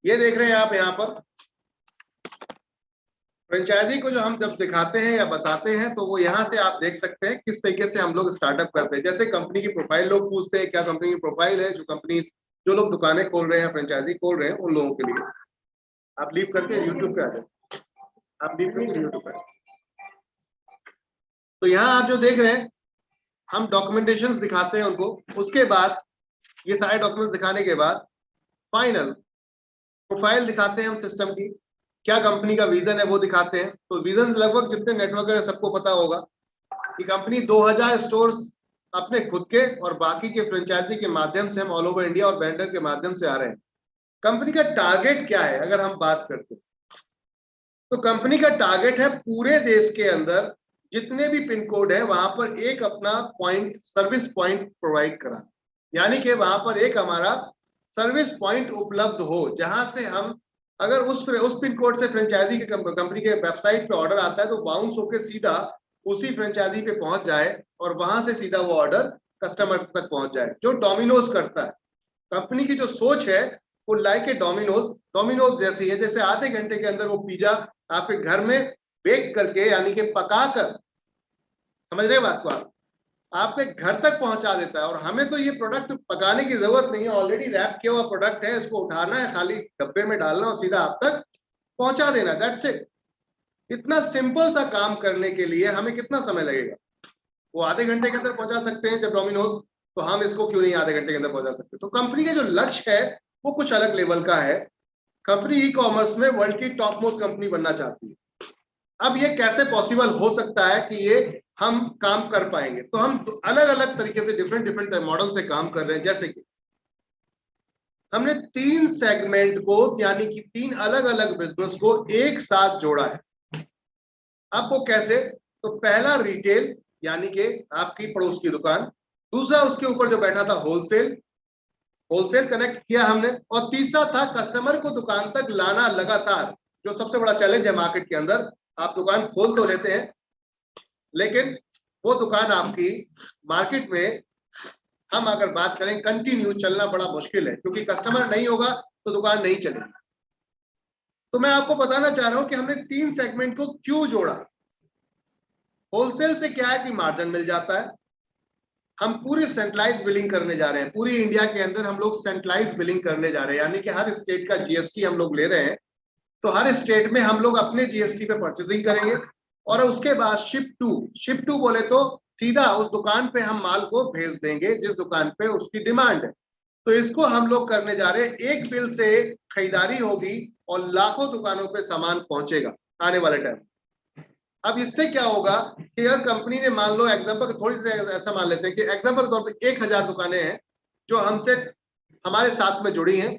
ये देख रहे हैं आप यहाँ पर फ्रेंचाइजी को जो हम जब दिखाते हैं या बताते हैं तो वो यहाँ से आप देख सकते हैं किस तरीके से हम लोग स्टार्टअप करते हैं। जैसे कंपनी की प्रोफाइल लोग पूछते हैं, क्या कंपनी की प्रोफाइल है, जो लोग दुकानें खोल रहे हैं, फ्रेंचाइजी खोल रहे हैं, उन लोगों के लिए। आप लीव करके यूट्यूब पे आ जाए, आप लीव करके यूट्यूब पे। तो यहाँ आप जो देख रहे हैं, हम डॉक्यूमेंटेशंस दिखाते हैं उनको। उसके बाद ये सारे डॉक्यूमेंट्स दिखाने के बाद फाइनल प्रोफाइल दिखाते हैं हम सिस्टम की, क्या कंपनी का विजन है वो दिखाते हैं। तो विजन लगभग जितने नेटवर्कर है सबको पता होगा कि कंपनी 2000 स्टोर्स अपने खुद के और बाकी के फ्रेंचाइजी के माध्यम से हम ऑल ओवर इंडिया और वेंडर के माध्यम से आ रहे हैं। कंपनी का टारगेट क्या है अगर हम बात करते हैं, तो कंपनी का टारगेट है पूरे देश के अंदर जितने भी पिन कोड है वहां पर एक अपना पॉइंट, सर्विस पॉइंट प्रोवाइड करा, यानी कि वहां पर एक हमारा सर्विस पॉइंट उपलब्ध हो, जहां से हम अगर उस पिन कोड से फ्रेंचाइजी के कंपनी के वेबसाइट पे ऑर्डर आता है तो बाउंस होकर सीधा उसी फ्रेंचाइजी पे पहुंच जाए और वहां से सीधा वो ऑर्डर कस्टमर तक पहुंच जाए, जो डोमिनोज करता है। कंपनी की जो सोच है वो लाइक ए डोमिनोज जैसी है, जैसे आधे घंटे के अंदर वो पिज्जा आपके घर में बेक करके यानी कि पकाकर, समझ रहे बात को आप, आपके घर तक पहुंचा देता है। और हमें तो ये प्रोडक्ट पकाने की जरूरत नहीं है, ऑलरेडी रैप किया हुआ प्रोडक्ट है, इसको उठाना है, खाली डब्बे में डालना और सीधा आप तक पहुंचा देना, दैट्स इट। इतना सिंपल सा काम करने के लिए हमें कितना समय लगेगा? वो आधे घंटे के अंदर पहुंचा सकते हैं जब डोमिनोज, तो हम इसको क्यों नहीं आधे घंटे के अंदर पहुंचा सकते? तो कंपनी का जो लक्ष्य है वो कुछ अलग लेवल का है। कंपनी ई कॉमर्स में वर्ल्ड की टॉप मोस्ट कंपनी बनना चाहती है। अब ये कैसे पॉसिबल हो सकता है कि ये हम काम कर पाएंगे? तो हम अलग अलग तरीके से डिफरेंट मॉडल से काम कर रहे हैं। जैसे कि हमने 3 सेगमेंट को यानी कि 3 अलग अलग बिजनेस को एक साथ जोड़ा है। अब वो कैसे? तो पहला रिटेल यानी कि आपकी पड़ोस की दुकान, दूसरा उसके ऊपर जो बैठा था होलसेल कनेक्ट किया हमने, और तीसरा था कस्टमर को दुकान तक लाना लगातार, जो सबसे बड़ा चैलेंज है मार्केट के अंदर। आप दुकान खोल तो लेते हैं लेकिन वो दुकान आपकी मार्केट में, हम अगर बात करें, कंटिन्यू चलना बड़ा मुश्किल है, क्योंकि कस्टमर नहीं होगा तो दुकान नहीं चलेगी। तो मैं आपको बताना चाह रहा हूं कि हमने 3 सेगमेंट को क्यों जोड़ा। होलसेल से क्या है कि मार्जिन मिल जाता है। हम पूरी सेंट्रलाइज बिलिंग करने जा रहे हैं, पूरी इंडिया के अंदर हम लोग सेंट्रलाइज बिलिंग करने जा रहे हैं, यानी कि हर स्टेट का जीएसटी हम लोग ले रहे हैं। तो हर स्टेट में हम लोग अपने जीएसटी पे परचेसिंग करेंगे और उसके बाद शिप टू बोले तो सीधा उस दुकान पे हम माल को भेज देंगे जिस दुकान पे उसकी डिमांड है। तो इसको हम लोग करने जा रहे हैं। एक बिल से खरीदारी होगी और लाखों दुकानों पे सामान पहुंचेगा आने वाले टाइम। अब इससे क्या होगा कि अगर कंपनी ने, मान लो एग्जांपल थोड़ी सी ऐसा मान लेते हैं कि एग्जांपल के तौर पे 1000 दुकानें हैं जो हमसे हमारे साथ में जुड़ी हैं,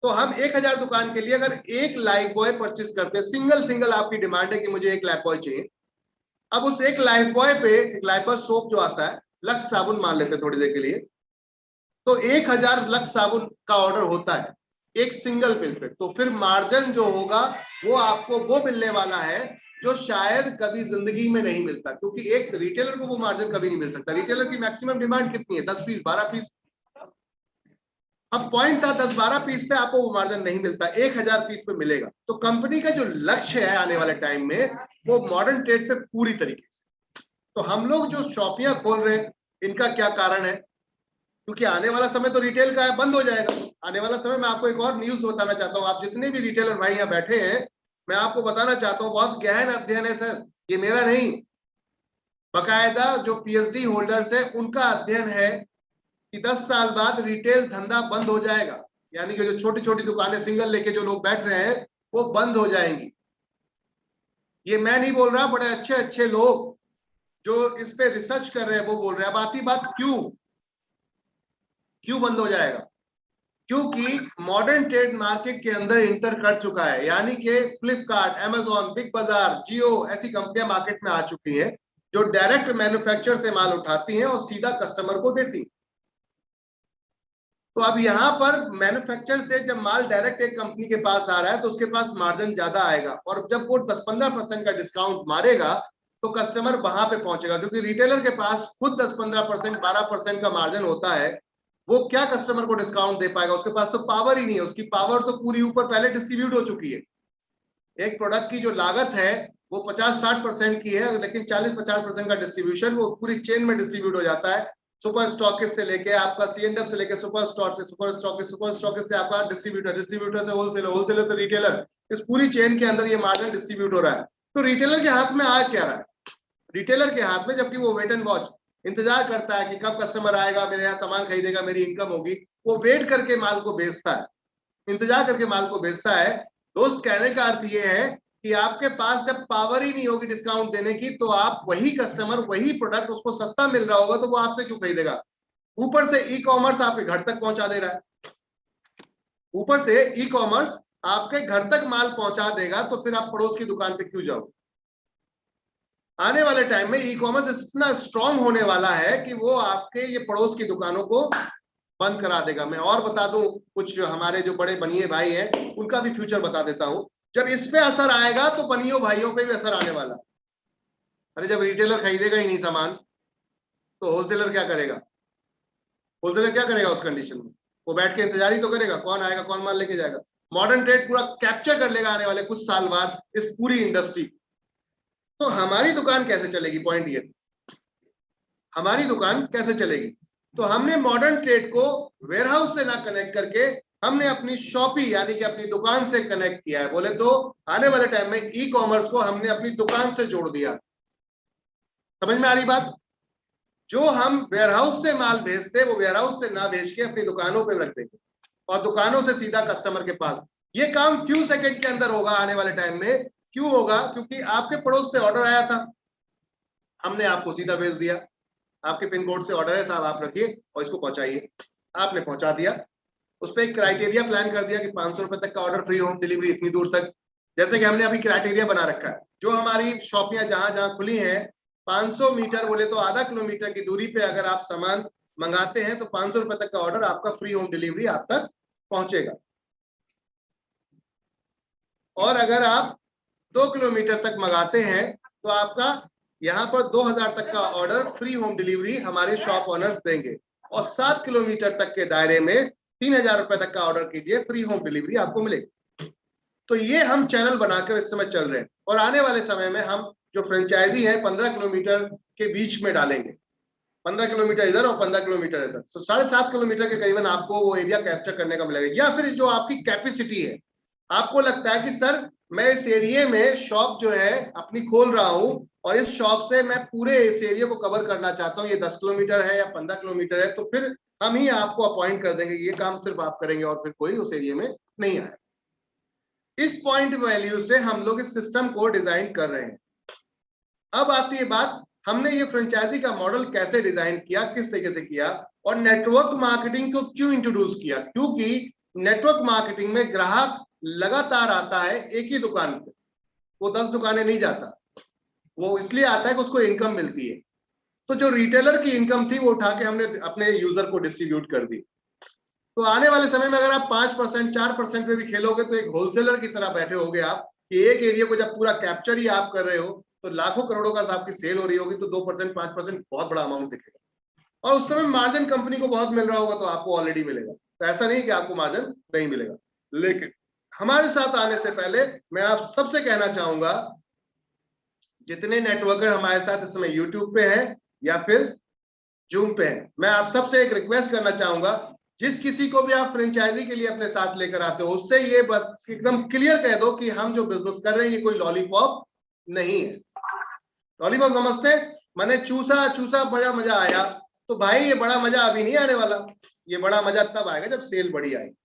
तो हम 1000 दुकान के लिए अगर एक लाइफ बॉय परचेस करते हैं, सिंगल आपकी डिमांड है कि मुझे एक लाइफ बॉय चाहिए। अब उस एक लाइफ बॉय पे, एक लाइफ बॉय सोप जो आता है, लक्स साबुन मान लेते हैं थोड़ी देर के लिए, तो 1000 लक्स साबुन का ऑर्डर होता है एक सिंगल बिल पे। तो फिर मार्जिन जो होगा वो आपको वो मिलने वाला है जो शायद कभी जिंदगी में नहीं मिलता, क्योंकि एक रिटेलर को वो मार्जिन कभी नहीं मिल सकता। रिटेलर की मैक्सिमम डिमांड कितनी है? 10 पीस, 12 पीस। अब पॉइंट था 10-12 पीस पे आपको वो मार्जिन नहीं मिलता, 1000 पीस पे मिलेगा। तो कंपनी का जो लक्ष्य है आने वाले टाइम में वो मॉडर्न ट्रेड पे पूरी तरीके से। तो हम लोग जो शॉपियां खोल रहे हैं इनका क्या कारण है? क्योंकि आने वाला समय तो रिटेल का है, बंद हो जाएगा आने वाला समय। मैं आपको एक और न्यूज बताना चाहता हूँ। आप जितने भी रिटेलर भाई यहाँ बैठे हैं, मैं आपको बताना चाहता हूँ, बहुत गहन अध्ययन है सर, ये मेरा नहीं, बाकायदा जो पीएचडी होल्डर्स है उनका अध्ययन है कि 10 साल बाद रिटेल धंधा बंद हो जाएगा, यानी कि जो छोटी छोटी दुकानें सिंगल लेके जो लोग बैठ रहे हैं वो बंद हो जाएंगी। ये मैं नहीं बोल रहा, बड़े अच्छे अच्छे लोग जो इस पे रिसर्च कर रहे हैं वो बोल रहे हैं। अब आती बात क्यों बंद हो जाएगा? क्योंकि मॉडर्न ट्रेड मार्केट के अंदर इंटर कर चुका है, यानी कि फ्लिपकार्ट, अमेजॉन, बिग बाजार, जियो ऐसी कंपनियां मार्केट में आ चुकी हैं जो डायरेक्ट मैन्युफैक्चर से माल उठाती हैं और सीधा कस्टमर को देती हैं। तो अब यहां पर मैन्युफैक्चर से जब माल डायरेक्ट एक कंपनी के पास आ रहा है तो उसके पास मार्जिन ज्यादा आएगा, और जब वो 10-15% का डिस्काउंट मारेगा तो कस्टमर वहां पे पहुंचेगा, क्योंकि रिटेलर के पास खुद 10-15%, 12% का मार्जिन होता है। वो क्या कस्टमर को डिस्काउंट दे पाएगा? उसके पास तो पावर ही नहीं है, उसकी पावर तो पूरी ऊपर पहले डिस्ट्रीब्यूट हो चुकी है। एक प्रोडक्ट की जो लागत है वो 50-60% की है, लेकिन 40-50% का डिस्ट्रीब्यूशन वो पूरी चेन में डिस्ट्रीब्यूट हो जाता है। सुपर स्टॉकिस्ट से लेके आपका सीएनडब्ल्यू से लेके सुपर स्टॉकिस्ट से आपका डिस्ट्रीब्यूटर से होलसेलर से रिटेलर, इस पूरी चेन के अंदर ये मार्जिन डिस्ट्रीब्यूट हो रहा है। तो रिटेलर के हाथ में आ क्या रहा है? रिटेलर के हाथ में, जबकि वो वेट एंड वॉच इंतजार करता है कि कब कस्टमर आएगा, मेरे यहाँ सामान खरीदेगा, मेरी इनकम होगी, वो वेट करके माल को बेचता है, इंतजार करके माल को बेचता है। दोस्त, कहने का अर्थ ये है कि आपके पास जब पावर ही नहीं होगी डिस्काउंट देने की, तो आप वही कस्टमर, वही प्रोडक्ट उसको सस्ता मिल रहा होगा तो वो आपसे क्यों खरीदेगा? ऊपर से ई कॉमर्स आपके घर तक पहुंचा दे रहा है, ऊपर से ई कॉमर्स आपके घर तक माल पहुंचा देगा, तो फिर आप पड़ोस की दुकान पे क्यों जाओ? आने वाले टाइम में ई कॉमर्स इतना स्ट्रांग होने वाला है कि वो आपके ये पड़ोस की दुकानों को बंद करा देगा। मैं और बता दूं, कुछ हमारे जो बड़े बनिए भाई हैं उनका भी फ्यूचर बता देता हूं। जब इस पे असर आएगा तो बनियों भाइयों पे भी असर आने वाला। अरे जब रिटेलर खरीदेगा ही नहीं सामान, तो होलसेलर क्या करेगा? होलसेलर क्या करेगा उस कंडीशन में? वो बैठ के इंतजार ही तो करेगा, कौन आएगा, कौन माल लेके जाएगा। मॉडर्न ट्रेड पूरा कैप्चर कर लेगा आने वाले कुछ साल बाद इस पूरी इंडस्ट्री। तो हमारी दुकान कैसे चलेगी? पॉइंट ये, हमारी दुकान कैसे चलेगी? तो हमने मॉडर्न ट्रेड को वेयरहाउस से ना कनेक्ट करके हमने अपनी शॉपी यानी कि अपनी दुकान से कनेक्ट किया है। बोले तो आने वाले टाइम में ई कॉमर्स को हमने अपनी दुकान से जोड़ दिया। समझ में आ रही बात? जो हम वेयरहाउस से माल भेजते वो वेयरहाउस से ना भेज के अपनी दुकानों पे रख देंगे और दुकानों से सीधा कस्टमर के पास। ये काम फ्यू सेकंड के अंदर होगा आने वाले टाइम में। क्यों होगा? क्योंकि आपके पड़ोस से ऑर्डर आया था, हमने आपको सीधा भेज दिया, आपके पिन कोड से ऑर्डर है साहब, आप रखिए और इसको पहुंचाइए। आपने पहुंचा दिया, उस पर एक क्राइटेरिया प्लान कर दिया कि 500 रुपए तक का ऑर्डर फ्री होम डिलीवरी इतनी दूर तक। जैसे कि हमने अभी क्राइटेरिया बना रखा है, जो हमारी शॉपियां जहां जहां खुली हैं 500 मीटर, बोले तो आधा किलोमीटर की दूरी पे अगर आप सामान मंगाते हैं तो 500 रुपए तक का ऑर्डर आपका फ्री होम डिलीवरी आप तक पहुंचेगा। और अगर आप 2 किलोमीटर तक मंगाते हैं तो आपका यहाँ पर 2000 तक का ऑर्डर फ्री होम डिलीवरी हमारे शॉप ओनर्स देंगे। और 7 किलोमीटर तक के दायरे में 3000 रुपए तक का ऑर्डर कीजिए, फ्री होम डिलीवरी आपको मिलेगी। तो ये हम चैनल बनाकर इस समय चल रहे हैं और आने वाले समय में हम जो फ्रेंचाइजी है 15 किलोमीटर के बीच में डालेंगे। 15 किलोमीटर इधर और 15 किलोमीटर इधर, तो 7.5 किलोमीटर के करीबन आपको वो एरिया कैप्चर करने का मिलेगा। या फिर जो आपकी कैपेसिटी है, आपको लगता है कि सर मैं इस एरिया में शॉप जो है अपनी खोल रहा हूं और इस शॉप से मैं पूरे इस एरिया को कवर करना चाहता हूं, ये 10 किलोमीटर है या 15 किलोमीटर है, तो फिर हम ही आपको अपॉइंट कर देंगे, ये काम सिर्फ आप करेंगे और फिर कोई उस एरिया में नहीं आए। इस पॉइंट वैल्यू से हम लोग इस सिस्टम को डिजाइन कर रहे हैं। अब आती है बात, हमने ये फ्रेंचाइजी का मॉडल कैसे डिजाइन किया, किस तरीके से किया और नेटवर्क मार्केटिंग को क्यों इंट्रोड्यूस किया? क्योंकि नेटवर्क मार्केटिंग में ग्राहक लगातार आता है एक ही दुकान पे, वो 10 दुकानें नहीं जाता। वो इसलिए आता है कि उसको इनकम मिलती है। तो जो रिटेलर की इनकम थी वो उठा के हमने अपने यूजर को डिस्ट्रीब्यूट कर दी। तो आने वाले समय में अगर आप 5% 4% पे भी खेलोगे तो एक होलसेलर की तरह बैठे होगे आप, कि एक एरिया को जब पूरा कैप्चर ही आप कर रहे हो तो लाखों करोड़ों का आपकी सेल हो रही होगी, तो 2% 5% बहुत बड़ा अमाउंट दिखेगा। और उस समय मार्जिन कंपनी को बहुत मिल रहा होगा तो आपको ऑलरेडी मिलेगा। तो ऐसा नहीं कि आपको मार्जिन नहीं मिलेगा। लेकिन हमारे साथ आने से पहले मैं आप सबसे कहना चाहूंगा, जितने नेटवर्कर हमारे साथ इस समय यूट्यूब पे हैं या फिर जूम पे हैं, मैं आप सबसे एक रिक्वेस्ट करना चाहूंगा, जिस किसी को भी आप फ्रेंचाइजी के लिए अपने साथ लेकर आते हो उससे ये बात एकदम क्लियर कह दो कि हम जो बिजनेस कर रहे हैं ये कोई लॉलीपॉप नहीं है। लॉलीपॉप समझते हैं मैंने चूसा चूसा बड़ा मजा आया, तो भाई ये बड़ा मजा अभी नहीं आने वाला, ये बड़ा मजा तब आएगा जब सेल बड़ी आएगी।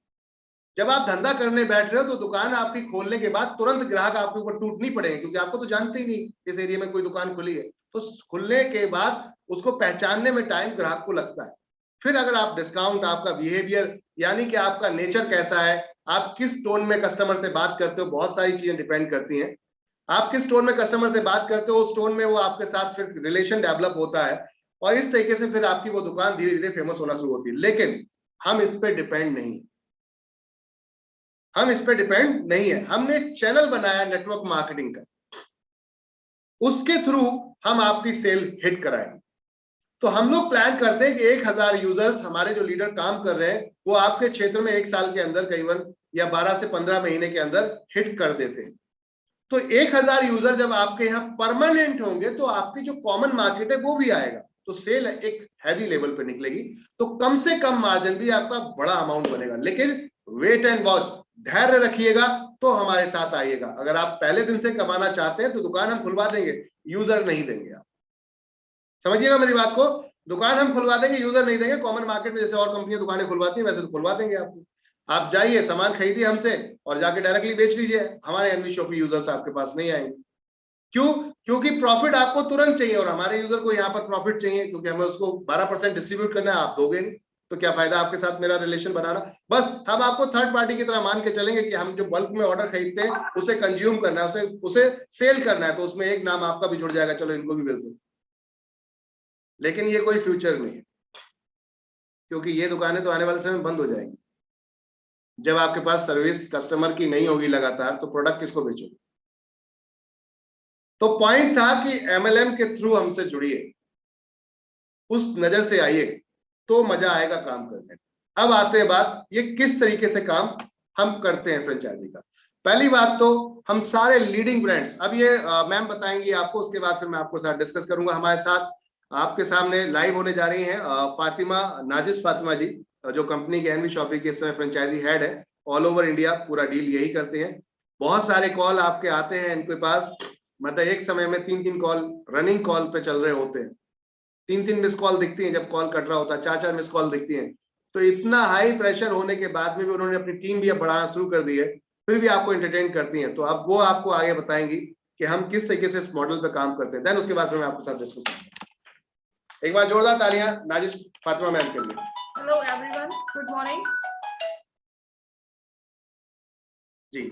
जब आप धंधा करने बैठ रहे हो तो दुकान आपकी खोलने के बाद तुरंत ग्राहक आपके ऊपर टूट नहीं पड़ेंगे, क्योंकि आपको तो जानते ही नहीं इस एरिया में कोई दुकान खुली है। तो खुलने के बाद उसको पहचानने में टाइम ग्राहक को लगता है। फिर अगर आप डिस्काउंट, आपका बिहेवियर यानी कि आपका नेचर कैसा है, आप किस टोन में कस्टमर से बात करते हो, बहुत सारी चीजें डिपेंड करती हैं। आप किस टोन में कस्टमर से बात करते हो उस टोन में वो आपके साथ फिर रिलेशन डेवलप होता है और इस तरीके से फिर आपकी वो दुकान धीरे धीरे फेमस होना शुरू होती है। लेकिन हम इस पे डिपेंड नहीं, हम इस पे डिपेंड नहीं है। हमने एक चैनल बनाया नेटवर्क मार्केटिंग का, उसके थ्रू हम आपकी सेल हिट कराएंगे। तो हम लोग प्लान करते हैं कि 1000 यूजर्स हमारे जो लीडर काम कर रहे हैं वो आपके क्षेत्र में 1 साल के अंदर करीबन या 12 से 15 महीने के अंदर हिट कर देते हैं। तो 1000 यूजर जब आपके यहाँ परमानेंट होंगे तो आपकी जो कॉमन मार्केट है वो भी आएगा, तो सेल एक हैवी लेवल पे निकलेगी, तो कम से कम मार्जिन भी आपका बड़ा अमाउंट बनेगा। लेकिन वेट एंड वॉच, धैर्य रखिएगा तो हमारे साथ आइएगा। अगर आप पहले दिन से कमाना चाहते हैं तो दुकान हम खुलवा देंगे, यूजर नहीं देंगे। आप समझिएगा मेरी बात को, दुकान हम खुलवा देंगे, यूजर नहीं देंगे। कॉमन मार्केट में जैसे और कंपनियां दुकानें खुलवाती है वैसे तो खुलवा देंगे आपको। आप जाइए, सामान खरीदिए हमसे और जाके डायरेक्टली बेच लीजिए, हमारे एनवी शॉपी यूजर्स आपके पास नहीं आएंगे। क्यों? क्योंकि प्रॉफिट आपको तुरंत चाहिए और हमारे यूजर को यहाँ पर प्रॉफिट चाहिए, क्योंकि हमें उसको 12% डिस्ट्रीब्यूट करना है, आप दोगे नहीं तो क्या फायदा आपके साथ मेरा रिलेशन बनाना। बस हम आपको थर्ड पार्टी की तरह मान के चलेंगे कि हम जो बल्क में ऑर्डर खरीदते हैं उसे कंज्यूम करना है, उसे सेल करना है, तो उसमें एक नाम आपका भी जुड़ जाएगा, चलो इनको भी बेच दो। लेकिन ये कोई फ्यूचर नहीं है, क्योंकि ये दुकानें तो आने वाले समय में बंद हो जाएंगी। जब आपके पास सर्विस कस्टमर की नहीं होगी लगातार तो प्रोडक्ट किसको बेचोगे? तो पॉइंट था कि एमएलएम के थ्रू हमसे जुड़िए, उस नजर से आइए तो मजा आएगा काम करने। अब आते हैं बात ये किस तरीके से काम हम करते हैं फ्रेंचाइजी का। पहली बात तो हम सारे लीडिंग ब्रांड्स, अब ये मैम बताएंगी आपको, उसके बाद फिर मैं आपको साथ डिस्कस करूंगा। हमारे साथ आपके सामने लाइव होने जा रही हैं फातिमा, नाजिस फातिमा जी, जो कंपनी के एनवी शॉपी के इस समय फ्रेंचाइजी हेड है, ऑल ओवर इंडिया पूरा डील यही करते हैं। बहुत सारे कॉल आपके आते हैं इनके पास, मतलब एक समय में 3-3 कॉल रनिंग कॉल पे चल रहे होते हैं, 3-3 मिस कॉल दिखती हैं, जब कॉल कट रहा होता है 4-4 मिस कॉल दिखती हैं। तो इतना हाई प्रेशर होने के बाद में भी उन्होंने अपनी टीम भी अब बढ़ाना शुरू कर दी है, फिर भी आपको एंटरटेन करती हैं। तो अब वो आपको आगे बताएंगी कि हम किस तरीके से इस मॉडल पे काम करते हैं। देन उसके बाद फिर मैं आपके साथ डिस्कस करूंगा। एक बार जोरदार तालियां नाजिस फातिमा मैम के लिए। हेलो एवरीवन, गुड मॉर्निंग जी।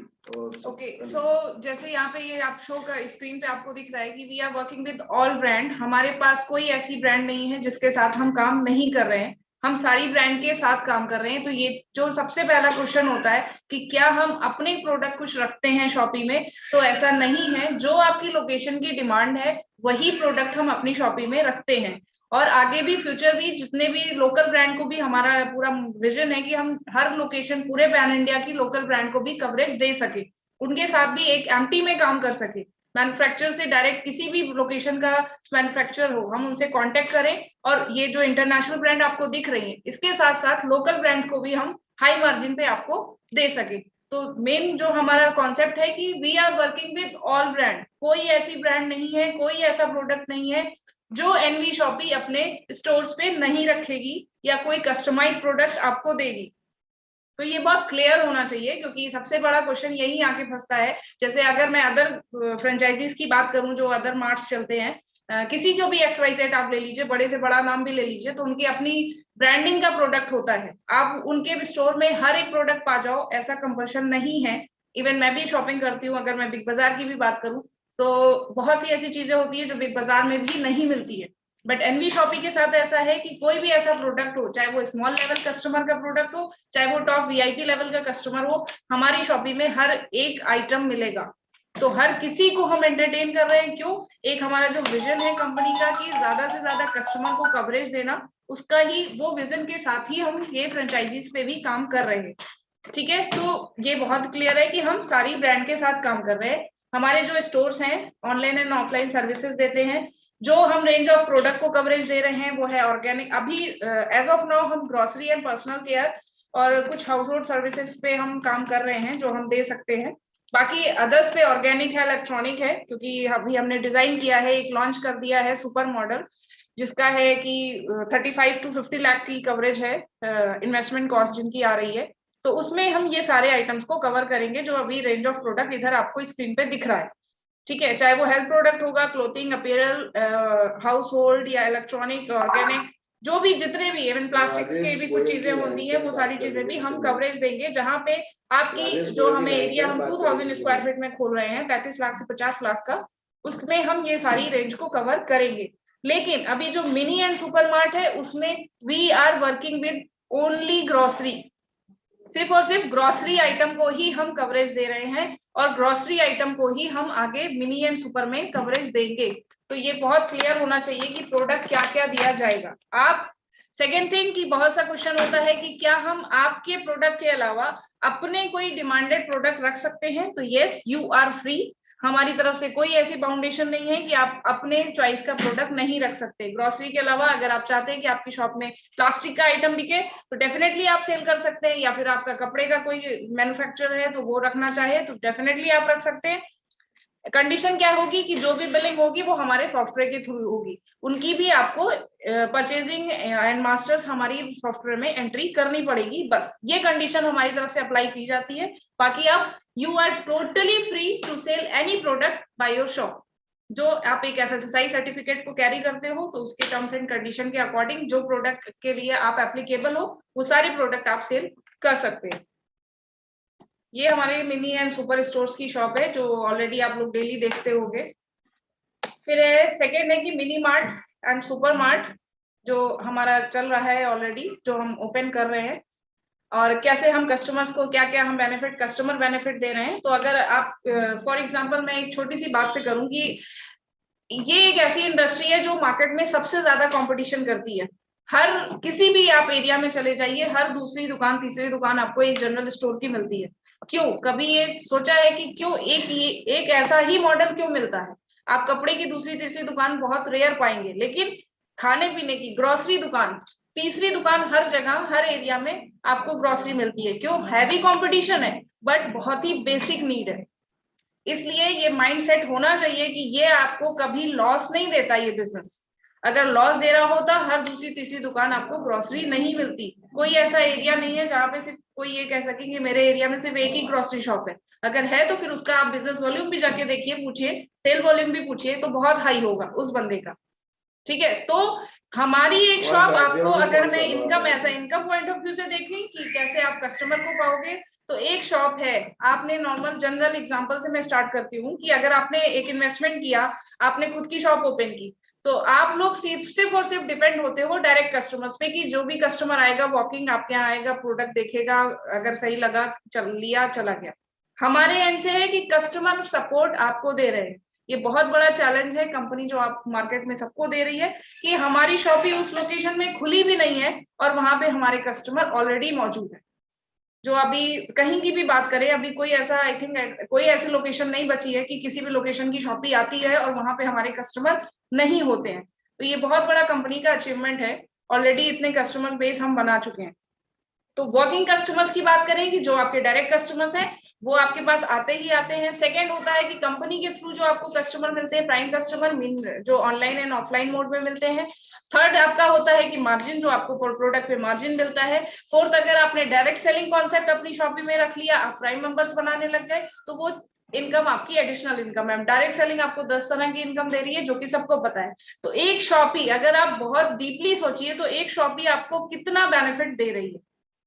ओके, सो जैसे यहाँ पे ये आप शो का स्क्रीन पे आपको दिख रहा है कि we are working with all brand. हमारे पास कोई ऐसी ब्रांड नहीं है जिसके साथ हम काम नहीं कर रहे हैं, हम सारी ब्रांड के साथ काम कर रहे हैं। तो ये जो सबसे पहला क्वेश्चन होता है कि क्या हम अपने प्रोडक्ट कुछ रखते हैं शॉपी में, तो ऐसा नहीं है। जो आपकी लोकेशन की डिमांड है वही प्रोडक्ट हम अपनी शॉपी में रखते हैं, और आगे भी फ्यूचर भी जितने भी लोकल ब्रांड को भी हमारा पूरा विजन है कि हम हर लोकेशन पूरे पैन इंडिया की लोकल ब्रांड को भी कवरेज दे सके, उनके साथ भी एक एमटी में काम कर सके। मैन्युफैक्चरर से डायरेक्ट किसी भी लोकेशन का मैन्युफैक्चरर हो, हम उनसे कांटेक्ट करें, और ये जो इंटरनेशनल ब्रांड आपको दिख रही है इसके साथ साथ लोकल ब्रांड को भी हम हाई मार्जिन पे आपको दे सके। तो मेन जो हमारा कॉन्सेप्ट है कि we are working with all brand. कोई ऐसी ब्रांड नहीं है, कोई ऐसा प्रोडक्ट नहीं है जो एनवी शॉपी अपने स्टोर्स पे नहीं रखेगी या कोई कस्टमाइज प्रोडक्ट आपको देगी। तो ये बहुत क्लियर होना चाहिए, क्योंकि सबसे बड़ा क्वेश्चन यही आके फंसता है। जैसे अगर मैं अदर फ्रेंचाइजीज की बात करूं जो अदर मार्ट्स चलते हैं, किसी को भी XYZ आप ले लीजिए, बड़े से बड़ा नाम भी ले लीजिए, तो उनकी अपनी ब्रांडिंग का प्रोडक्ट होता है। आप उनके स्टोर में हर एक प्रोडक्ट पा जाओ ऐसा कंपल्शन नहीं है। इवन मैं भी शॉपिंग करती हूँ, अगर मैं बिग बाजार की भी बात करूँ तो बहुत सी ऐसी चीजें होती है जो बिग बाजार में भी नहीं मिलती है। बट एनवी शॉपी के साथ ऐसा है कि कोई भी ऐसा प्रोडक्ट हो, चाहे वो स्मॉल लेवल कस्टमर का प्रोडक्ट हो, चाहे वो टॉप VIP लेवल का कस्टमर हो, हमारी शॉपी में हर एक आइटम मिलेगा। तो हर किसी को हम एंटरटेन कर रहे हैं। क्यों? एक हमारा जो विजन है कंपनी का कि ज्यादा से ज्यादा कस्टमर को कवरेज देना, उसका ही वो विजन के साथ ही हम ये फ्रेंचाइजीज पे भी काम कर रहे हैं। ठीक है, तो ये बहुत क्लियर है कि हम सारी ब्रांड के साथ काम कर रहे हैं। हमारे जो स्टोर्स हैं ऑनलाइन एंड ऑफलाइन सर्विसेज देते हैं। जो हम रेंज ऑफ प्रोडक्ट को कवरेज दे रहे हैं वो है ऑर्गेनिक। अभी एज ऑफ नाउ हम ग्रोसरी एंड पर्सनल केयर और कुछ हाउस होल्ड सर्विसेज पे हम काम कर रहे हैं जो हम दे सकते हैं। बाकी अदर्स पे ऑर्गेनिक है, इलेक्ट्रॉनिक है, क्योंकि अभी हमने डिजाइन किया है, एक लॉन्च कर दिया है सुपर मॉडल, जिसका है कि 35 to 50 लाख की कवरेज है, इन्वेस्टमेंट कॉस्ट जिनकी आ रही है। तो उसमें हम ये सारे आइटम्स को कवर करेंगे जो अभी रेंज ऑफ प्रोडक्ट इधर आपको स्क्रीन पे दिख रहा है। ठीक है, चाहे वो हेल्थ प्रोडक्ट होगा, क्लोथिंग, अपीयरल, हाउस होल्ड या इलेक्ट्रॉनिक, ऑर्गेनिक, जो भी जितने भी इवन प्लास्टिक्स के भी कुछ चीजें होती है वो सारी चीजें भी हम कवरेज देंगे। जहां पे आपकी जो हमें एरिया हम 2000 स्क्वायर फीट में खोल रहे हैं 35 लाख से 50 लाख का, उसमें हम ये सारी रेंज को कवर करेंगे। लेकिन अभी जो मिनी एंड सुपर मार्ट है उसमें we are working with only grocery, सिर्फ और सिर्फ ग्रोसरी आइटम को ही हम कवरेज दे रहे हैं। और ग्रोसरी आइटम को ही हम आगे मिनी एंड सुपर में कवरेज देंगे। तो ये बहुत क्लियर होना चाहिए कि प्रोडक्ट क्या क्या दिया जाएगा। आप सेकेंड थिंग कि बहुत सा क्वेश्चन होता है कि क्या हम आपके प्रोडक्ट के अलावा अपने कोई डिमांडेड प्रोडक्ट रख सकते हैं? तो यस, यू आर फ्री। हमारी तरफ से कोई ऐसी बाउंडेशन नहीं है कि आप अपने चॉइस का प्रोडक्ट नहीं रख सकते। ग्रोसरी के अलावा अगर आप चाहते हैं कि आपकी शॉप में प्लास्टिक का आइटम बिके तो डेफिनेटली आप सेल कर सकते हैं, या फिर आपका कपड़े का कोई मैन्युफैक्चर है तो वो रखना चाहे तो डेफिनेटली आप रख सकते हैं। कंडीशन क्या होगी कि जो भी बिलिंग होगी वो हमारे सॉफ्टवेयर के थ्रू होगी, उनकी भी आपको परचेजिंग एंड मास्टर्स हमारी सॉफ्टवेयर में एंट्री करनी पड़ेगी। बस ये कंडीशन हमारी तरफ से अप्लाई की जाती है। बाकी आप you are totally free to sell any product by your shop. जो आप एक FSSAI सर्टिफिकेट को कैरी करते हो तो उसके टर्म्स एंड कंडीशन के अकॉर्डिंग जो प्रोडक्ट के लिए आप एप्लीकेबल हो वो सारे प्रोडक्ट आप सेल कर सकते हैं। ये हमारे मिनी एंड सुपर स्टोर्स की शॉप है जो ऑलरेडी आप लोग डेली देखते होंगे। फिर सेकेंड है कि mini mart and super mart जो हमारा चल रहा है ऑलरेडी, जो हम ओपन कर रहे हैं, और कैसे हम कस्टमर्स को क्या क्या हम बेनिफिट कस्टमर बेनिफिट दे रहे हैं। तो अगर आप फॉर एग्जांपल मैं एक छोटी सी बात से करूंगी, ये एक ऐसी इंडस्ट्री है जो मार्केट में सबसे ज्यादा कंपटीशन करती है। हर किसी भी आप एरिया में चले जाइए, हर दूसरी दुकान तीसरी दुकान आपको एक जनरल स्टोर की मिलती है। क्यों? कभी ये सोचा है कि क्यों एक ऐसा ही मॉडल क्यों मिलता है? आप कपड़े की दूसरी तीसरी दुकान बहुत रेयर पाएंगे, लेकिन खाने पीने की ग्रोसरी दुकान तीसरी दुकान हर जगह हर एरिया में आपको ग्रोसरी मिलती है। क्यों? हैवी कंपटीशन है बट बहुत ही बेसिक नीड है। इसलिए ये माइंडसेट होना चाहिए कि ये आपको कभी लॉस नहीं देता ये बिजनेस। अगर लॉस दे रहा होता हर दूसरी तीसरी दुकान आपको ग्रोसरी नहीं मिलती। कोई ऐसा एरिया नहीं है जहाँ पे सिर्फ कोई ये कह सके कि मेरे एरिया में सिर्फ एक ही ग्रोसरी शॉप है। अगर है तो फिर उसका आप बिजनेस वॉल्यूम भी जाके देखिए, पूछिए, सेल वॉल्यूम भी पूछिए, तो बहुत हाई होगा उस बंदे का। ठीक है, तो हमारी एक शॉप आपको, अगर मैं इनकम ऐसा इनकम पॉइंट ऑफ व्यू से देखें कि कैसे आप कस्टमर को पाओगे, तो एक शॉप है। आपने नॉर्मल जनरल एग्जांपल से मैं स्टार्ट करती हूँ कि अगर आपने एक इन्वेस्टमेंट किया, आपने खुद की शॉप ओपन की, तो आप लोग सिर्फ और सिर्फ डिपेंड होते हो डायरेक्ट कस्टमर्स पे कि जो भी कस्टमर आएगा वॉकिंग आपके यहाँ आएगा, प्रोडक्ट देखेगा, अगर सही लगा चल लिया चला गया। हमारे एंड से है कि कस्टमर सपोर्ट आपको दे रहे हैं। ये बहुत बड़ा चैलेंज है कंपनी जो आप मार्केट में सबको दे रही है कि हमारी शॉप ही उस लोकेशन में खुली भी नहीं है और वहां पे हमारे कस्टमर ऑलरेडी मौजूद है। जो अभी कहीं की भी बात करें, अभी कोई ऐसा आई थिंक कोई ऐसी लोकेशन नहीं बची है कि किसी भी लोकेशन की शॉप ही आती है और वहां पे हमारे कस्टमर नहीं होते हैं। तो ये बहुत बड़ा कंपनी का अचीवमेंट है। ऑलरेडी इतने कस्टमर बेस हम बना चुके हैं। तो वर्किंग कस्टमर्स की बात करें कि जो आपके डायरेक्ट कस्टमर्स हैं वो आपके पास आते ही आते हैं। सेकंड होता है कि कंपनी के थ्रू जो आपको कस्टमर मिलते हैं, प्राइम कस्टमर जो ऑनलाइन एंड ऑफलाइन मोड में मिलते हैं। थर्ड आपका होता है कि मार्जिन, जो आपको प्रोडक्ट पे मार्जिन मिलता है। फोर्थ, अगर आपने डायरेक्ट सेलिंग कॉन्सेप्ट अपनी शॉपिंग में रख लिया, आप प्राइम मेंबर्स बनाने लग गए, तो वो इनकम आपकी एडिशनल इनकम है। डायरेक्ट सेलिंग आपको 10 तरह की इनकम दे रही है जो कि सबको पता है। तो एक शॉप ही, अगर आप बहुत डीपली सोचिए तो एक शॉप ही आपको कितना बेनिफिट दे रही है।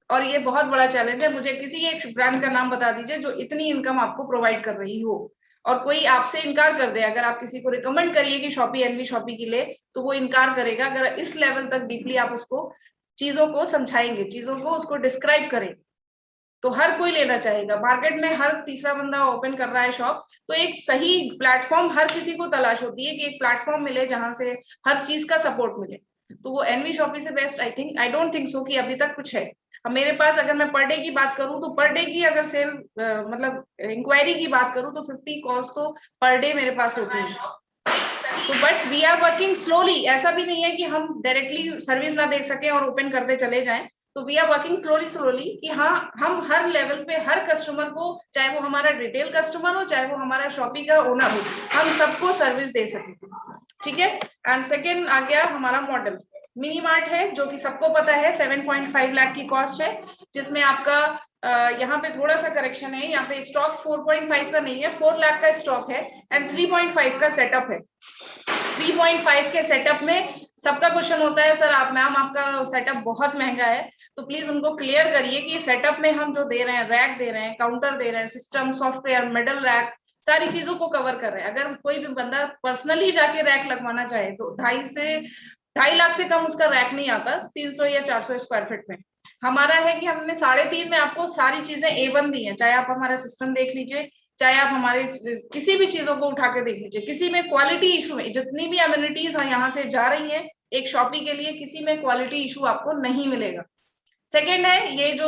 और ये बहुत बड़ा चैलेंज है। मुझे किसी एक ब्रांड का नाम बता दीजिए जो इतनी इनकम आपको प्रोवाइड कर रही हो और कोई आपसे इनकार कर दे। अगर आप किसी को रिकमेंड करिए कि शॉपी एनवी शॉपी की ले, तो वो इनकार करेगा अगर इस लेवल तक डीपली आप उसको चीजों को समझाएंगे, चीजों को उसको डिस्क्राइब करें। तो हर कोई लेना चाहेगा। मार्केट में हर तीसरा बंदा ओपन कर रहा है शॉप, तो एक सही प्लेटफॉर्म हर किसी को तलाश होती है कि एक प्लेटफॉर्म मिले जहां से हर चीज का सपोर्ट मिले। तो वो एनवी शॉपी से best I don't think so कि अभी तक कुछ है। अब मेरे पास अगर मैं पर डे की बात करूं तो पर डे की अगर सेल मतलब इंक्वायरी की बात करूं तो 50 कॉल्स तो पर डे मेरे पास होती है। तो but we are working slowly. ऐसा भी नहीं है कि हम डायरेक्टली सर्विस ना दे सके और ओपन करते चले जाएं। तो वी आर वर्किंग स्लोली कि हाँ, हम हर लेवल पे हर कस्टमर को, चाहे वो हमारा रिटेल कस्टमर हो चाहे वो हमारा शॉपिंग का ओनर हो, हम सबको सर्विस दे सकें। ठीक है। एंड सेकेंड आ गया हमारा मॉडल मिनी मार्ट है, जो कि सबको पता है 7.5 लाख की कॉस्ट है, जिसमें आपका यहाँ पे थोड़ा सा करेक्शन है। यहाँ पे स्टॉक 4.5 का नहीं है, 4 लाख का स्टॉक है एंड 3.5 का सेटअप है। 3.5 के सेटअप में सबका क्वेश्चन होता है, सर आप मैम आपका सेटअप बहुत महंगा है। तो प्लीज उनको क्लियर करिए कि सेटअप में हम जो दे रहे हैं, रैक दे रहे हैं, काउंटर दे रहे हैं, सिस्टम, सॉफ्टवेयर, मिडल रैक, सारी चीजों को कवर कर रहे हैं। अगर कोई भी बंदा पर्सनली जाके रैक लगवाना चाहे तो 2.5 लाख से कम उसका रैक नहीं आता 300 या 400 स्क्वायर फीट में। हमारा है कि हमने 3.5 में आपको सारी चीजें A1 दी है। चाहे आप हमारा सिस्टम देख लीजिए, चाहे आप हमारे किसी भी चीजों को उठा के देख लीजिए, किसी में क्वालिटी इशू है, जितनी भी एमिनिटीज यहाँ से जा रही है एक शॉपी के लिए, किसी में क्वालिटी इशू आपको नहीं मिलेगा। सेकेंड है ये जो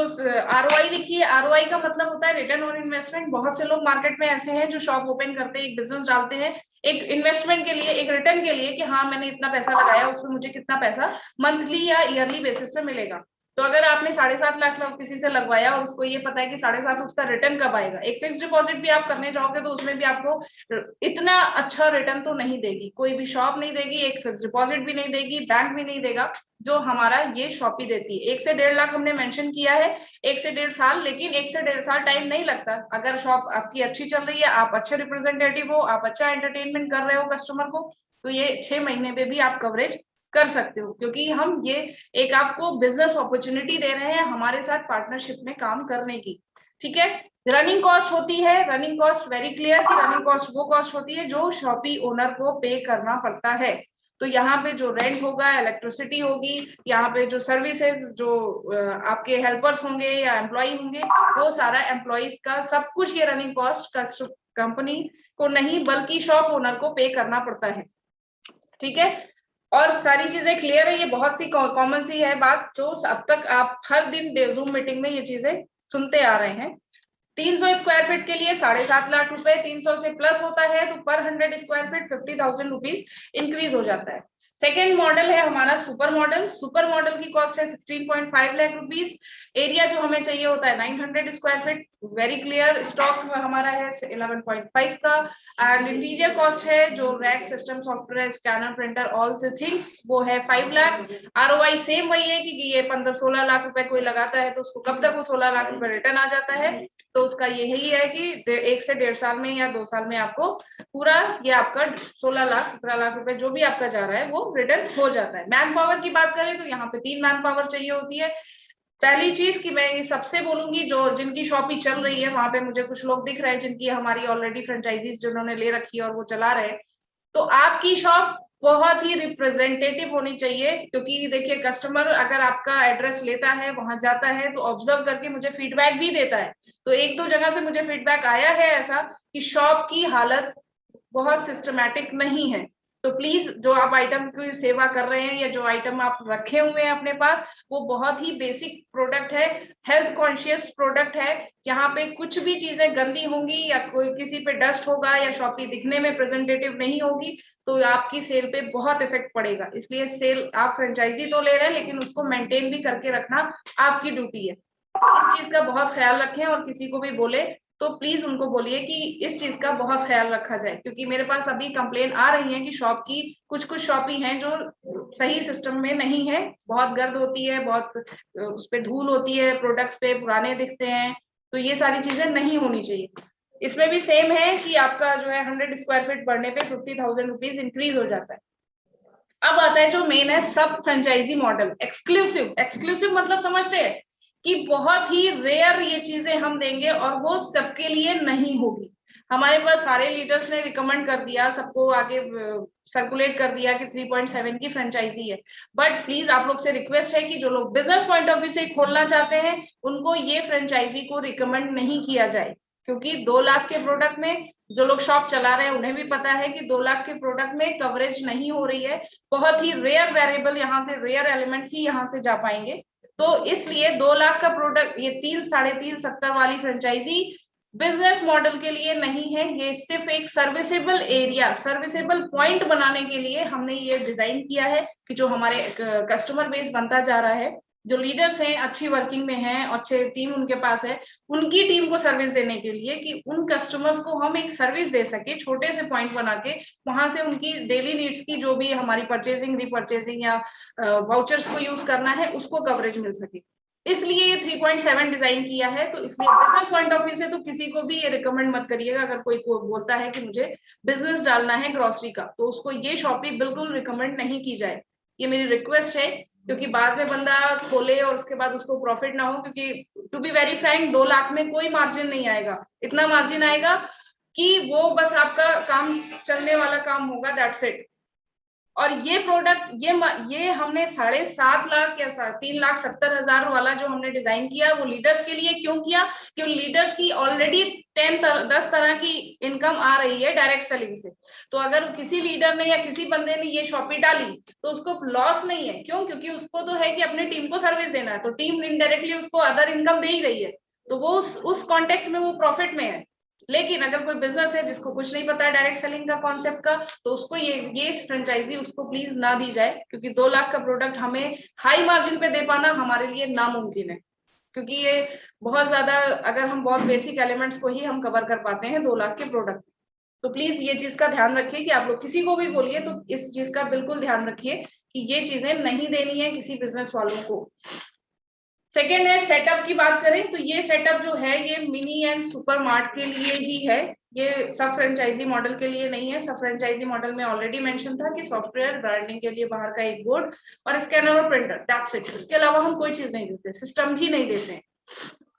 ROI लिखी है, ROI का मतलब होता है रिटर्न ऑन इन्वेस्टमेंट। बहुत से लोग मार्केट में ऐसे हैं जो शॉप ओपन करते हैं, एक बिजनेस डालते हैं एक इन्वेस्टमेंट के लिए, एक रिटर्न के लिए कि हाँ मैंने इतना पैसा लगाया, उसमें मुझे कितना पैसा मंथली या ईयरली बेसिस पे मिलेगा। तो अगर आपने 7.5 लाख किसी से लगवाया और उसको ये पता है कि 7.5 उसका रिटर्न कब आएगा, एक फिक्स डिपॉजिट भी आप करने जाओगे तो उसमें भी आपको इतना अच्छा रिटर्न तो नहीं देगी, कोई भी शॉप नहीं देगी, एक फिक्स डिपॉजिट भी नहीं देगी, बैंक भी नहीं देगा, जो हमारा ये शॉपी देती है। 1 से 1.5 लाख हमने मेंशन किया है, 1 से 1.5 साल, लेकिन 1 से 1.5 साल टाइम नहीं लगता। अगर शॉप आपकी अच्छी चल रही है, आप अच्छे रिप्रेजेंटेटिव हो, आप अच्छा एंटरटेनमेंट कर रहे हो कस्टमर को, तो ये 6 महीने में भी आप कवरेज कर सकते हो, क्योंकि हम ये एक आपको बिजनेस अपॉर्चुनिटी दे रहे हैं हमारे साथ पार्टनरशिप में काम करने की। ठीक है, रनिंग कॉस्ट होती है, रनिंग कॉस्ट वेरी क्लियर कि रनिंग कॉस्ट वो कॉस्ट होती है जो शॉपी ओनर को पे करना पड़ता है। तो यहाँ पे जो रेंट होगा, इलेक्ट्रिसिटी होगी, यहाँ पे जो सर्विसेज, जो आपके हेल्पर्स होंगे या एम्प्लॉय होंगे, वो सारा एम्प्लॉयज का सब कुछ ये रनिंग कॉस्ट कंपनी को नहीं बल्कि शॉप ओनर को पे करना पड़ता है। ठीक है, और सारी चीजें क्लियर है, ये बहुत सी कॉमन सी है बात जो अब तक आप हर दिन जूम मीटिंग में ये चीजें सुनते आ रहे हैं। 300 स्क्वायर फीट के लिए 7.5 लाख रुपए, 300 से प्लस होता है तो पर 100 स्क्वायर फीट 50,000 रुपीज इंक्रीज हो जाता है। सेकेंड मॉडल है हमारा सुपर मॉडल। सुपर मॉडल की कॉस्ट है 16.5 लाख रुपीज। एरिया जो हमें चाहिए होता है 900 square feet, very clear. Stock हमारा है 11.5 का। एंड इंटीरियर कॉस्ट है जो rack, system, software, scanner, printer, all the things, वो है 5 लाख। ROI सेम वही है कि ये 15-16 लाख रुपए कोई लगाता है तो उसको कब तक वो 16 लाख रुपए रिटर्न आ जाता है, तो उसका यही है कि 1 से 1.5 साल में या 2 साल में आपको पूरा ये आपका 16 लाख 17 लाख रुपए जो भी आपका जा रहा है वो रिटर्न हो जाता है। मैन पावर की बात करें तो यहाँ पे 3 मैन पावर चाहिए होती है। पहली चीज कि मैं ये सबसे बोलूंगी, जो जिनकी शॉपी चल रही है वहां पे मुझे कुछ लोग दिख रहे हैं जिनकी हमारी ऑलरेडी फ्रेंचाइजीज जिन्होंने ले रखी है और वो चला रहे हैं, तो आपकी शॉप बहुत ही रिप्रेजेंटेटिव होनी चाहिए। क्योंकि देखिए कस्टमर अगर आपका एड्रेस लेता है, वहां जाता है तो ऑब्जर्व करके मुझे फीडबैक भी देता है। तो 1-2 जगह से मुझे फीडबैक आया है ऐसा कि शॉप की हालत बहुत सिस्टमैटिक नहीं है। तो प्लीज जो आप आइटम की सेवा कर रहे हैं या जो आइटम आप रखे हुए हैं अपने पास, वो बहुत ही बेसिक प्रोडक्ट है, हेल्थ कॉन्शियस प्रोडक्ट है। यहाँ पे कुछ भी चीजें गंदी होंगी या कोई किसी पे डस्ट होगा या शॉपी दिखने में प्रेजेंटेटिव नहीं होगी तो आपकी सेल पे बहुत इफेक्ट पड़ेगा। इसलिए सेल आप फ्रेंचाइजी तो ले रहे हैं लेकिन उसको मेंटेन भी करके रखना आपकी ड्यूटी है। तो इस चीज का बहुत ख्याल रखें, और किसी को भी बोले तो प्लीज उनको बोलिए कि इस चीज का बहुत ख्याल रखा जाए। क्योंकि मेरे पास अभी कंप्लेन आ रही है कि शॉप की कुछ शॉपी हैं जो सही सिस्टम में नहीं है, बहुत गर्द होती है, बहुत उस पर धूल होती है, प्रोडक्ट्स पे पुराने दिखते हैं, तो ये सारी चीजें नहीं होनी चाहिए। इसमें भी सेम है कि आपका जो है 100 स्क्वायर फीट बढ़ने पे 50,000 रुपीज इंक्रीज हो जाता है। अब आता है जो मेन है सब फ्रेंचाइजी मॉडल, एक्सक्लूसिव। एक्सक्लूसिव मतलब समझते हैं कि बहुत ही रेयर ये चीजें हम देंगे और वो सबके लिए नहीं होगी। हमारे पास सारे लीडर्स ने रिकमेंड कर दिया, सबको आगे सर्कुलेट कर दिया कि 3.7 की फ्रेंचाइजी है। बट प्लीज आप लोग से रिक्वेस्ट है कि जो लोग बिजनेस पॉइंट ऑफ व्यू से खोलना चाहते हैं उनको ये फ्रेंचाइजी को रिकमेंड नहीं किया जाए। क्योंकि 2 लाख के प्रोडक्ट में जो लोग शॉप चला रहे हैं उन्हें भी पता है कि 2 लाख के प्रोडक्ट में कवरेज नहीं हो रही है। बहुत ही रेयर वेरिएबल यहाँ से, रेयर एलिमेंट ही यहाँ से जा पाएंगे। तो इसलिए 2 लाख का प्रोडक्ट, ये 3-3.5-70 वाली फ्रेंचाइजी बिजनेस मॉडल के लिए नहीं है। ये सिर्फ एक सर्विसेबल एरिया, सर्विसेबल पॉइंट बनाने के लिए हमने ये डिजाइन किया है कि जो हमारे कस्टमर बेस बनता जा रहा है, जो लीडर्स हैं अच्छी वर्किंग में हैं, अच्छे टीम उनके पास है, उनकी टीम को सर्विस देने के लिए कि उन कस्टमर्स को हम एक सर्विस दे सके, छोटे से पॉइंट बना के वहां से उनकी डेली नीड्स की जो भी हमारी परचेजिंग, रीपरचेजिंग या वाउचर्स को यूज करना है उसको कवरेज मिल सके। इसलिए ये 3.7 डिजाइन किया है। तो इसलिए बिजनेस पॉइंट ऑफ व्यू से तो किसी को भी ये रिकमेंड मत करिएगा। अगर कोई को बोलता है कि मुझे बिजनेस डालना है ग्रोसरी का, तो उसको ये शॉपी बिल्कुल रिकमेंड नहीं की जाए, ये मेरी रिक्वेस्ट है। क्योंकि बाद में बंदा खोले और उसके बाद उसको प्रॉफिट ना हो, क्योंकि to be very frank 2 lakh में कोई मार्जिन नहीं आएगा। इतना मार्जिन आएगा कि वो बस आपका काम चलने वाला काम होगा, दैट्स इट। और ये प्रोडक्ट ये हमने 7.5 लाख या 3,70,000 वाला जो हमने डिजाइन किया वो लीडर्स के लिए क्यों किया? क्यों लीडर्स की ऑलरेडी 10th 10 तरह की इनकम आ रही है डायरेक्ट सेलिंग से। तो अगर किसी लीडर ने या किसी बंदे ने ये शॉपी डाली तो उसको लॉस नहीं है। क्यों? क्योंकि उसको तो है कि अपनी टीम को सर्विस देना है, तो टीम इनडायरेक्टली उसको अदर इनकम दे ही रही है, तो वो उस कॉन्टेक्स्ट में वो प्रॉफिट में है। लेकिन अगर कोई बिजनेस है जिसको कुछ नहीं पता है डायरेक्ट सेलिंग का कॉन्सेप्ट का, तो उसको ये फ्रेंचाइजी उसको प्लीज ना दी जाए, क्योंकि 2 लाख का प्रोडक्ट हमें हाई मार्जिन पे दे पाना हमारे लिए नामुमकिन है। क्योंकि ये बहुत ज्यादा, अगर हम बहुत बेसिक एलिमेंट्स को ही हम कवर कर पाते हैं 2 लाख के प्रोडक्ट। तो प्लीज ये चीज का ध्यान रखिए कि आप लोग किसी को भी बोलिए तो इस चीज का बिल्कुल ध्यान रखिए कि ये चीजें नहीं देनी है किसी बिजनेस वालों को। सेकेंड है सेटअप की बात करें तो ये सेटअप जो है ये मिनी एंड सुपर मार्ट के लिए ही है, ये सब फ्रेंचाइजी मॉडल के लिए नहीं है। सब फ्रेंचाइजी मॉडल में ऑलरेडी मेंशन था कि सॉफ्टवेयर, ब्रांडिंग के लिए बाहर का एक बोर्ड और स्कैनर और प्रिंटर, दैट्स इट। इसके अलावा हम कोई चीज नहीं देते, सिस्टम भी नहीं देते हैं।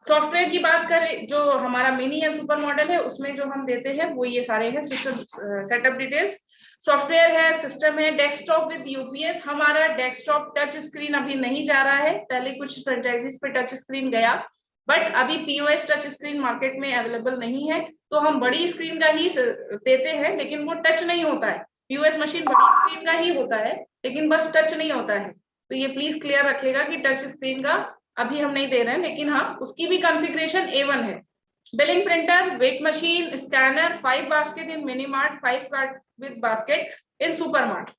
सॉफ्टवेयर की बात करें, जो हमारा मिनी या सुपर मॉडल है उसमें जो हम देते हैं वो ये सारे हैं। सिस्टम सेटअप डिटेल्स, सॉफ्टवेयर है, सिस्टम है, डेस्कटॉप विद यूपीएस। हमारा डेस्कटॉप टच स्क्रीन अभी नहीं जा रहा है, पहले कुछ फ्रेंचाइजीज पे टच स्क्रीन गया, बट अभी पीओएस टच स्क्रीन मार्केट में अवेलेबल नहीं है। तो हम बड़ी स्क्रीन का ही देते हैं, लेकिन वो टच नहीं होता है। पीओएस मशीन बड़ी स्क्रीन का ही होता है, लेकिन बस टच नहीं होता है। तो ये प्लीज क्लियर रखिएगा कि टच स्क्रीन का अभी हम नहीं दे रहे हैं, लेकिन हाँ उसकी भी कॉन्फ़िगरेशन A1 है। Billing printer, weight machine, scanner, 5 basket in mini mart, 5 cart with basket in super mart.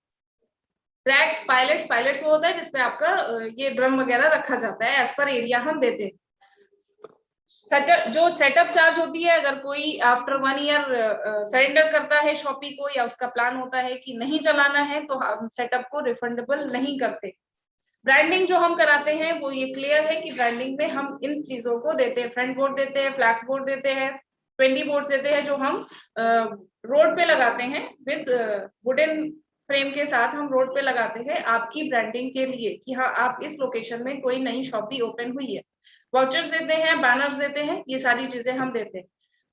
Racks, pilots वो होता है जिसपे आपका ये ड्रम वगैरह रखा जाता है, एज पर एरिया हम देते हैं। जो सेटअप चार्ज होती है, अगर कोई आफ्टर 1 ईयर सरेंडर करता है शॉपी को, या उसका प्लान होता है कि नहीं चलाना है, तो हम सेटअप को रिफंडेबल नहीं करते। ब्रांडिंग जो हम कराते हैं वो ये क्लियर है कि ब्रांडिंग में हम इन चीजों को देते हैं। फ्रंट बोर्ड देते हैं, फ्लैक्स बोर्ड देते हैं, 20 बोर्ड देते हैं, जो हम रोड पे लगाते हैं विद वुडन फ्रेम के साथ। हम रोड पे लगाते हैं आपकी ब्रांडिंग के लिए कि हाँ आप इस लोकेशन में कोई नई शॉपी ओपन हुई है। वाउचर्स देते हैं, बैनर्स देते हैं, ये सारी चीजें हम देते हैं।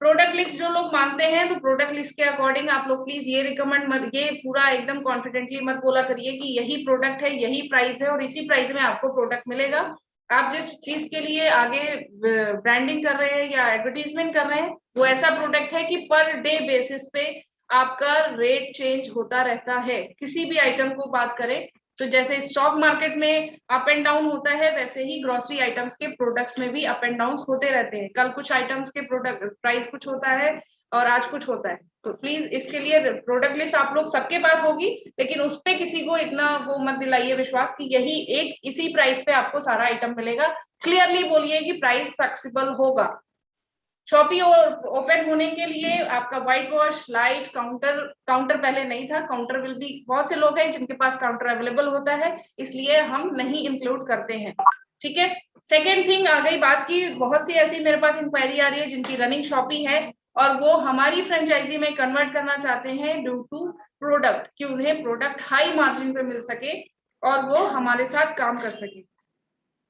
प्रोडक्ट लिस्ट जो लोग मांगते हैं, तो प्रोडक्ट लिस्ट के अकॉर्डिंग आप लोग प्लीज ये रिकमेंड मत, ये पूरा एकदम कॉन्फिडेंटली मत बोला करिए कि यही प्रोडक्ट है, यही प्राइस है और इसी प्राइस में आपको प्रोडक्ट मिलेगा। आप जिस चीज के लिए आगे ब्रांडिंग कर रहे हैं या एडवर्टीजमेंट कर रहे हैं, वो ऐसा प्रोडक्ट है कि पर डे बेसिस पे आपका रेट चेंज होता रहता है। किसी भी आइटम को बात करें तो जैसे स्टॉक मार्केट में अप एंड डाउन होता है, वैसे ही ग्रोसरी आइटम्स के प्रोडक्ट्स में भी अप एंड डाउन होते रहते हैं। कल कुछ आइटम्स के प्रोडक्ट प्राइस कुछ होता है और आज कुछ होता है। तो प्लीज इसके लिए प्रोडक्ट लिस्ट आप लोग सबके पास होगी, लेकिन उस पे किसी को इतना वो मत दिलाइए विश्वास कि यही एक इसी प्राइस पे आपको सारा आइटम मिलेगा। क्लियरली बोलिए कि प्राइस फ्लेक्सिबल होगा। शॉपी ओपन होने के लिए आपका व्हाइट वॉश, लाइट, काउंटर पहले नहीं था, काउंटर विल भी, बहुत से लोग हैं जिनके पास काउंटर अवेलेबल होता है, इसलिए हम नहीं इंक्लूड करते हैं। ठीक है। सेकेंड थिंग आ गई बात की, बहुत सी ऐसी मेरे पास इंक्वायरी आ रही है जिनकी रनिंग शॉपी है और वो हमारी फ्रेंचाइजी में कन्वर्ट करना चाहते हैं ड्यू टू प्रोडक्ट, कि उन्हें प्रोडक्ट हाई मार्जिन पे मिल सके और वो हमारे साथ काम कर सके।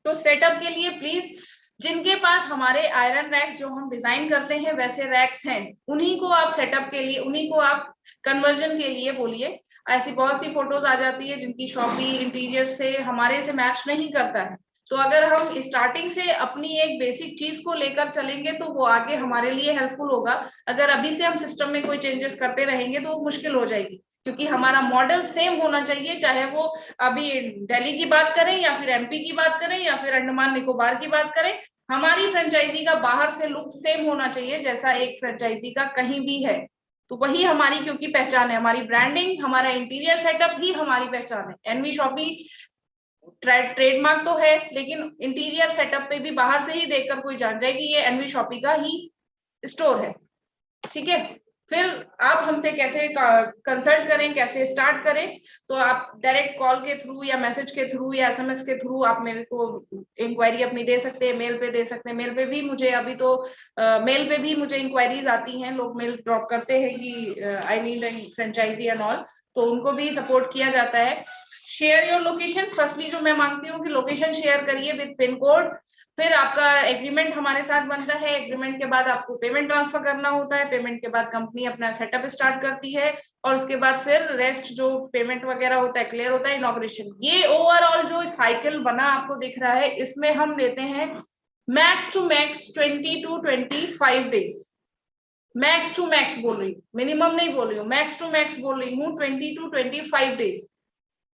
तो सेटअप के लिए प्लीज जिनके पास हमारे आयरन रैक्स जो हम डिजाइन करते हैं वैसे रैक्स हैं, उन्हीं को आप सेटअप के लिए, उन्हीं को आप कन्वर्जन के लिए बोलिए। ऐसी बहुत सी फोटोज आ जाती है जिनकी शॉपी इंटीरियर से हमारे से मैच नहीं करता है। तो अगर हम स्टार्टिंग से अपनी एक बेसिक चीज को लेकर चलेंगे तो वो आगे हमारे लिए हेल्पफुल होगा। अगर अभी से हम सिस्टम में कोई चेंजेस करते रहेंगे तो वो मुश्किल हो जाएगी, क्योंकि हमारा मॉडल सेम होना चाहिए, चाहे वो अभी दिल्ली की बात करें या फिर एमपी की बात करें या फिर अंडमान निकोबार की बात करें। हमारी फ्रेंचाइजी का बाहर से लुक सेम होना चाहिए जैसा एक फ्रेंचाइजी का कहीं भी है। तो वही हमारी क्योंकि पहचान है, हमारी ब्रांडिंग, हमारा इंटीरियर सेटअप ही हमारी पहचान है। एनवी शॉपी ट्रेडमार्क तो है, लेकिन इंटीरियर सेटअप पे भी बाहर से ही देखकर कोई जान जाए कि ये एनवी शॉपी का ही स्टोर है। ठीक है। फिर आप हमसे कैसे कंसल्ट करें, कैसे स्टार्ट करें, तो आप डायरेक्ट कॉल के थ्रू या मैसेज के थ्रू या एसएमएस के थ्रू आप मेरे को इंक्वायरी अपनी दे सकते हैं, मेल पे दे सकते हैं। मेल पे भी मुझे अभी तो मेल पे भी मुझे इंक्वायरीज आती हैं, लोग मेल ड्रॉप करते हैं कि I need an franchise and all, तो उनको भी सपोर्ट किया जाता है। शेयर योर लोकेशन, फर्स्टली जो मैं मांगती हूँ कि लोकेशन शेयर करिए विद पिन कोड। फिर आपका एग्रीमेंट हमारे साथ बनता है, एग्रीमेंट के बाद आपको पेमेंट ट्रांसफर करना होता है, पेमेंट के बाद कंपनी अपना सेटअप स्टार्ट करती है और उसके बाद फिर रेस्ट जो पेमेंट वगैरह होता है क्लियर होता है, इनॉग्रेशन। ये ओवरऑल जो साइकिल बना आपको दिख रहा है, इसमें हम देते हैं max to max 20 to 25 days. Max to max बोल रही हूँ, मिनिमम नहीं बोल रही हूँ, मैक्स टू मैक्स बोल रही हूँ 20 to 25 डेज।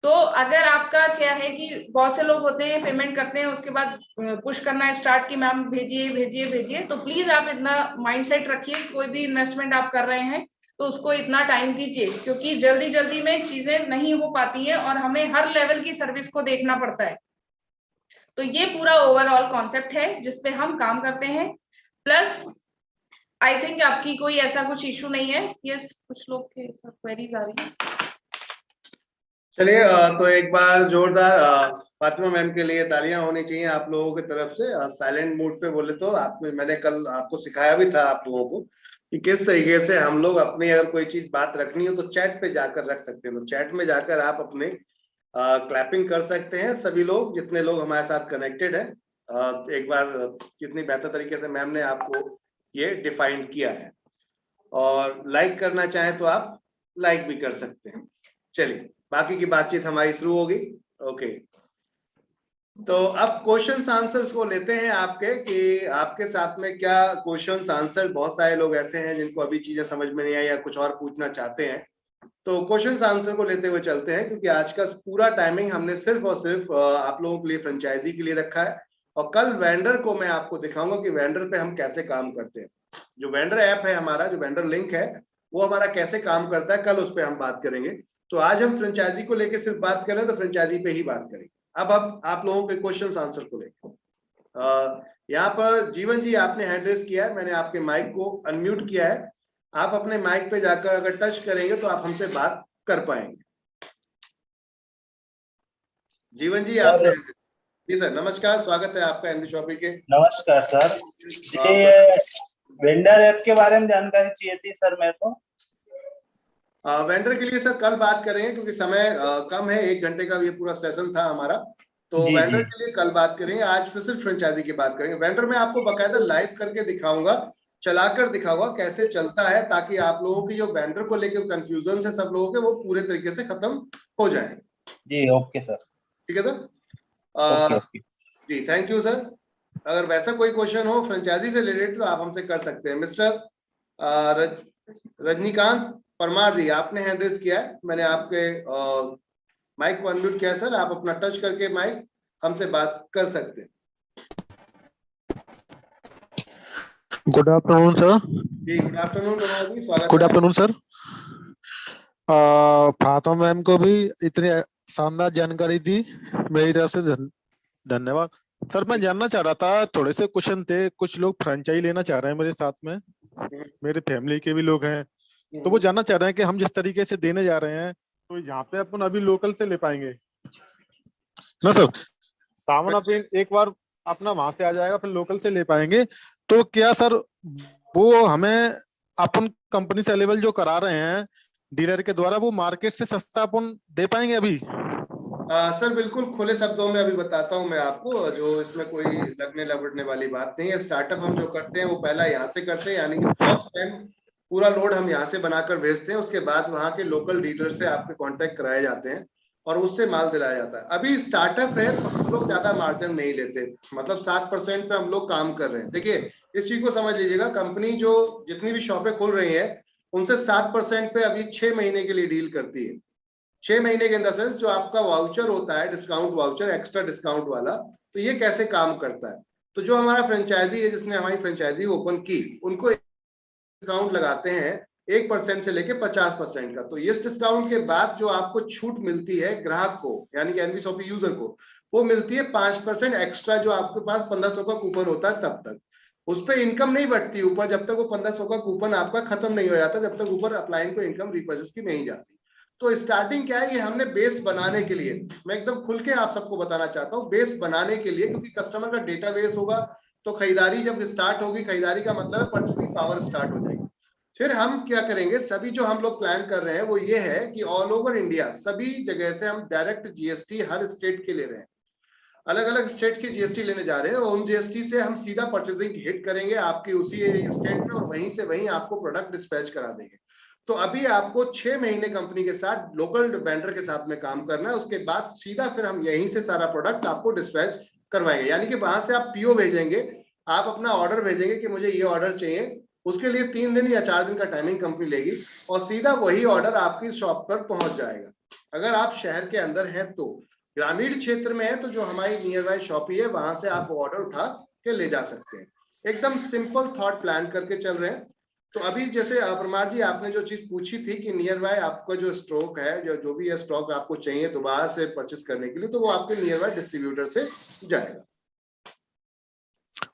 तो अगर आपका क्या है कि बहुत से लोग होते हैं पेमेंट करते हैं उसके बाद पुश करना स्टार्ट कि मैम भेजिए भेजिए भेजिए, तो प्लीज आप इतना माइंडसेट रखिए, कोई भी इन्वेस्टमेंट आप कर रहे हैं तो उसको इतना टाइम दीजिए, क्योंकि जल्दी जल्दी में चीजें नहीं हो पाती है और हमें हर लेवल की सर्विस को देखना पड़ता है। तो ये पूरा ओवरऑल कॉन्सेप्ट है जिसपे हम काम करते हैं। प्लस आई थिंक आपकी कोई ऐसा कुछ इशू नहीं है। यस, कुछ लोग के क्वेरीज आ रही है। चलिए, तो एक बार जोरदार फातिमा मैम के लिए तालियां होनी चाहिए आप लोगों की तरफ से। साइलेंट मोड पे बोले तो मैंने कल आपको सिखाया भी था आप लोगों को कि किस तरीके से हम लोग अपनी अगर कोई चीज बात रखनी हो तो चैट पे जाकर रख सकते हैं। तो चैट में जाकर आप अपने क्लैपिंग कर सकते हैं, सभी लोग जितने लोग हमारे साथ कनेक्टेड है। एक बार कितनी बेहतर तरीके से मैम ने आपको ये डिफाइन किया है, और लाइक करना चाहें तो आप लाइक भी कर सकते हैं। चलिए, बाकी की बातचीत हमारी शुरू होगी। ओके, तो अब क्वेश्चंस आंसर्स को लेते हैं आपके कि आपके साथ में क्या क्वेश्चंस आंसर। बहुत सारे लोग ऐसे हैं जिनको अभी चीजें समझ में नहीं आई या कुछ और पूछना चाहते हैं, तो क्वेश्चंस आंसर को लेते हुए चलते हैं, क्योंकि आज का पूरा टाइमिंग हमने सिर्फ और सिर्फ आप लोगों के लिए फ्रेंचाइजी के लिए रखा है। और कल वेंडर को मैं आपको दिखाऊंगा कि वेंडर पे हम कैसे काम करते हैं। जो वेंडर ऐप है हमारा, जो वेंडर लिंक है, वो हमारा कैसे काम करता है, कल उस पर हम बात करेंगे। तो आज हम फ्रेंचाइजी को लेकर सिर्फ बात कर रहे हैं, तो फ्रेंचाइजी पे ही बात करेंगे। अब आप लोगों के क्वेश्चंस आंसर को लेकर यहाँ पर जीवन जी आपने हैंड रेस किया है, मैंने आपके माइक को अनम्यूट किया है। आप अपने माइक पे जाकर अगर टच करेंगे तो आप हमसे बात कर पाएंगे। जीवन जी आपने। जी सर, नमस्कार, स्वागत है आपका एनबी शॉपिंग के। नमस्कार सर, ये वेंडर ऐप के बारे में जानकारी चाहिए थी सर मेरे को। वेंडर के लिए सर कल बात करेंगे, क्योंकि समय कम है, 1 घंटे का ये पूरा सेशन था हमारा। तो वेंडर के लिए कल बात करेंगे, आज फिर सिर्फ फ्रेंचाइजी की बात करेंगे। वेंडर में आपको बकायदा लाइव करके दिखाऊंगा, चलाकर दिखाऊंगा कैसे चलता है, ताकि आप लोगों की जो वेंडर को लेकर कंफ्यूजन है सब लोगों के, वो पूरे तरीके से खत्म हो जाए। जी ओके सर। ठीक है सर। जी थैंक यू सर। अगर वैसा कोई क्वेश्चन हो फ्रेंचाइजी से रिलेटेड तो आप हमसे कर सकते हैं। मिस्टर रजनीकांत परमार जी, आपने हैंड रेस किया है, मैंने आपके माइक को अनम्यूट किया है सर। आप अपना टच करके माइक हमसे बात कर सकते हैं। Good afternoon sir. जी गुड आफ्टरनून परमार जी, स्वागत है। Good afternoon sir. Fatima ma'am को भी इतनी शानदार जानकारी दी, मेरी तरफ से धन्यवाद सर। मैं जानना चाह रहा था, थोड़े से क्वेश्चन थे। कुछ लोग फ्रेंचाइजी लेना चाह रहे हैं मेरे साथ में, मेरे फैमिली के भी लोग हैं, तो वो जानना चाह रहे हैं कि हम जिस तरीके से देने जा रहे हैं तो यहाँ पे अपन अभी लोकल से ले पाएंगे ना सर? सामान अपन एक बार अपना वहां से आ जाएगा, फिर लोकल से ले पाएंगे। तो क्या सर वो हमें अपन कंपनी से अवेलेबल जो करा रहे हैं डीलर के द्वारा, वो मार्केट से सस्ता अपन दे पाएंगे अभी? सर बिल्कुल खुले शब्दों में अभी बताता हूं मैं आपको, जो इसमें कोई लगने लपटने वाली बात नहीं है। स्टार्टअप हम जो करते हैं वो पहला यहाँ से करते हैं, यानी कि फर्स्ट टाइम पूरा लोड हम यहाँ से बनाकर भेजते हैं, उसके बाद वहाँ के लोकल डीलर से आपके कांटेक्ट कराए जाते हैं और उससे माल दिलाया जाता है। अभी स्टार्टअप है तो हम लोग ज्यादा मार्जिन नहीं लेते, मतलब 7% पे हम लोग काम कर रहे हैं। देखिए इस चीज को समझ लीजिएगा, कंपनी जो जितनी भी शॉपें खुल रही है उनसे 7% पे अभी 6 महीने के लिए डील करती है। 6 महीने के इन द सेंस जो आपका वाउचर होता है, डिस्काउंट वाउचर, एक्स्ट्रा डिस्काउंट वाला, तो ये कैसे काम करता है। तो जो हमारा फ्रेंचाइजी है, जिसने हमारी फ्रेंचाइजी ओपन की, उनको डिस्काउंट लगाते हैं 1% से लेके 50% का। तो इस डिस्काउंट के बाद जो आपको छूट मिलती है ग्राहक को, यानी कि एनबी शॉपिंग यूजर को, वो मिलती है 5% एक्स्ट्रा, जो आपके पास 1500 का कूपन होता है तब तक। उस पर इनकम नहीं बढ़ती ऊपर, जब तक वो 1500 का कूपन आपका खत्म नहीं हो जाता, जब तक ऊपर अपलाइन को इनकम रिपर्चेस की नहीं जाती। तो स्टार्टिंग क्या है, ये हमने बेस बनाने के लिए, मैं एकदम खुल के आप सबको बताना चाहता हूँ, बेस बनाने के लिए, क्योंकि कस्टमर का डेटा बेस होगा तो खरीदारी जब स्टार्ट होगी, खरीदारी का मतलब है परचेसिंग पावर स्टार्ट हो जाएगी। फिर हम क्या करेंगे, सभी जो हम लोग प्लान कर रहे हैं वो ये है कि ऑल ओवर इंडिया सभी जगह से हम डायरेक्ट जीएसटी हर स्टेट के ले रहे हैं, अलग अलग स्टेट की जीएसटी लेने जा रहे हैं, और उन जीएसटी से हम सीधा परचेसिंग हिट करेंगे आपकी उसी स्टेट में, और वहीं से वहीं आपको प्रोडक्ट डिस्पैच करा देंगे। तो अभी आपको 6 महीने कंपनी के साथ लोकल वेंडर के साथ में काम करना है, उसके बाद सीधा फिर हम यहीं से सारा प्रोडक्ट आपको डिस्पैच करवाएंगे। यानी कि वहां से आप पीओ भेजेंगे, आप अपना ऑर्डर भेजेंगे कि मुझे ये ऑर्डर चाहिए, उसके लिए 3 दिन या 4 दिन का टाइमिंग कंपनी लेगी और सीधा वही ऑर्डर आपकी शॉप पर पहुंच जाएगा। अगर आप शहर के अंदर हैं तो, ग्रामीण क्षेत्र में है तो जो हमारी नियर बाय शॉप है वहां से आप ऑर्डर उठा के ले जा सकते हैं। एकदम सिंपल थॉट प्लान करके चल रहे हैं। तो अभी जैसे परमार जी आपने जो चीज पूछी थी कि नियर बाय आपका जो स्टॉक है, जो भी है स्टॉक आपको चाहिए दोबारा से परचेस करने के लिए, तो वो आपके नियर बाय डिस्ट्रीब्यूटर से जाएगा।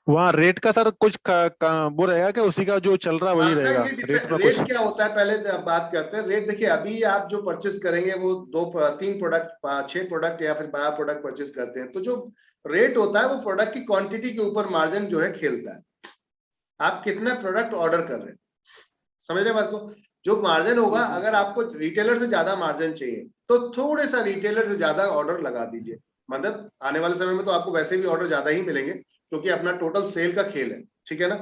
वहाँ रेट का सर कुछ वो रहेगा कि उसी का जो चल रहा है वही सर रहेगा? ये रेट का रेट कुछ क्या होता है पहले जब बात करते हैं। रेट देखिए, अभी आप जो परचेस करेंगे वो 3 प्रोडक्ट 6 प्रोडक्ट या फिर 12 प्रोडक्ट परचेस करते हैं, तो जो रेट होता है वो प्रोडक्ट की क्वांटिटी के ऊपर मार्जिन जो है खेलता है। आप कितना प्रोडक्ट ऑर्डर कर रहे हैं, समझ रहे बात को। जो मार्जिन होगा, अगर आपको रिटेलर से ज्यादा मार्जिन चाहिए तो थोड़े सा रिटेलर से ज्यादा ऑर्डर लगा दीजिए। मतलब आने वाले समय में तो आपको वैसे भी ऑर्डर ज्यादा ही मिलेंगे क्योंकि अपना टोटल सेल का खेल है, ठीक है ना।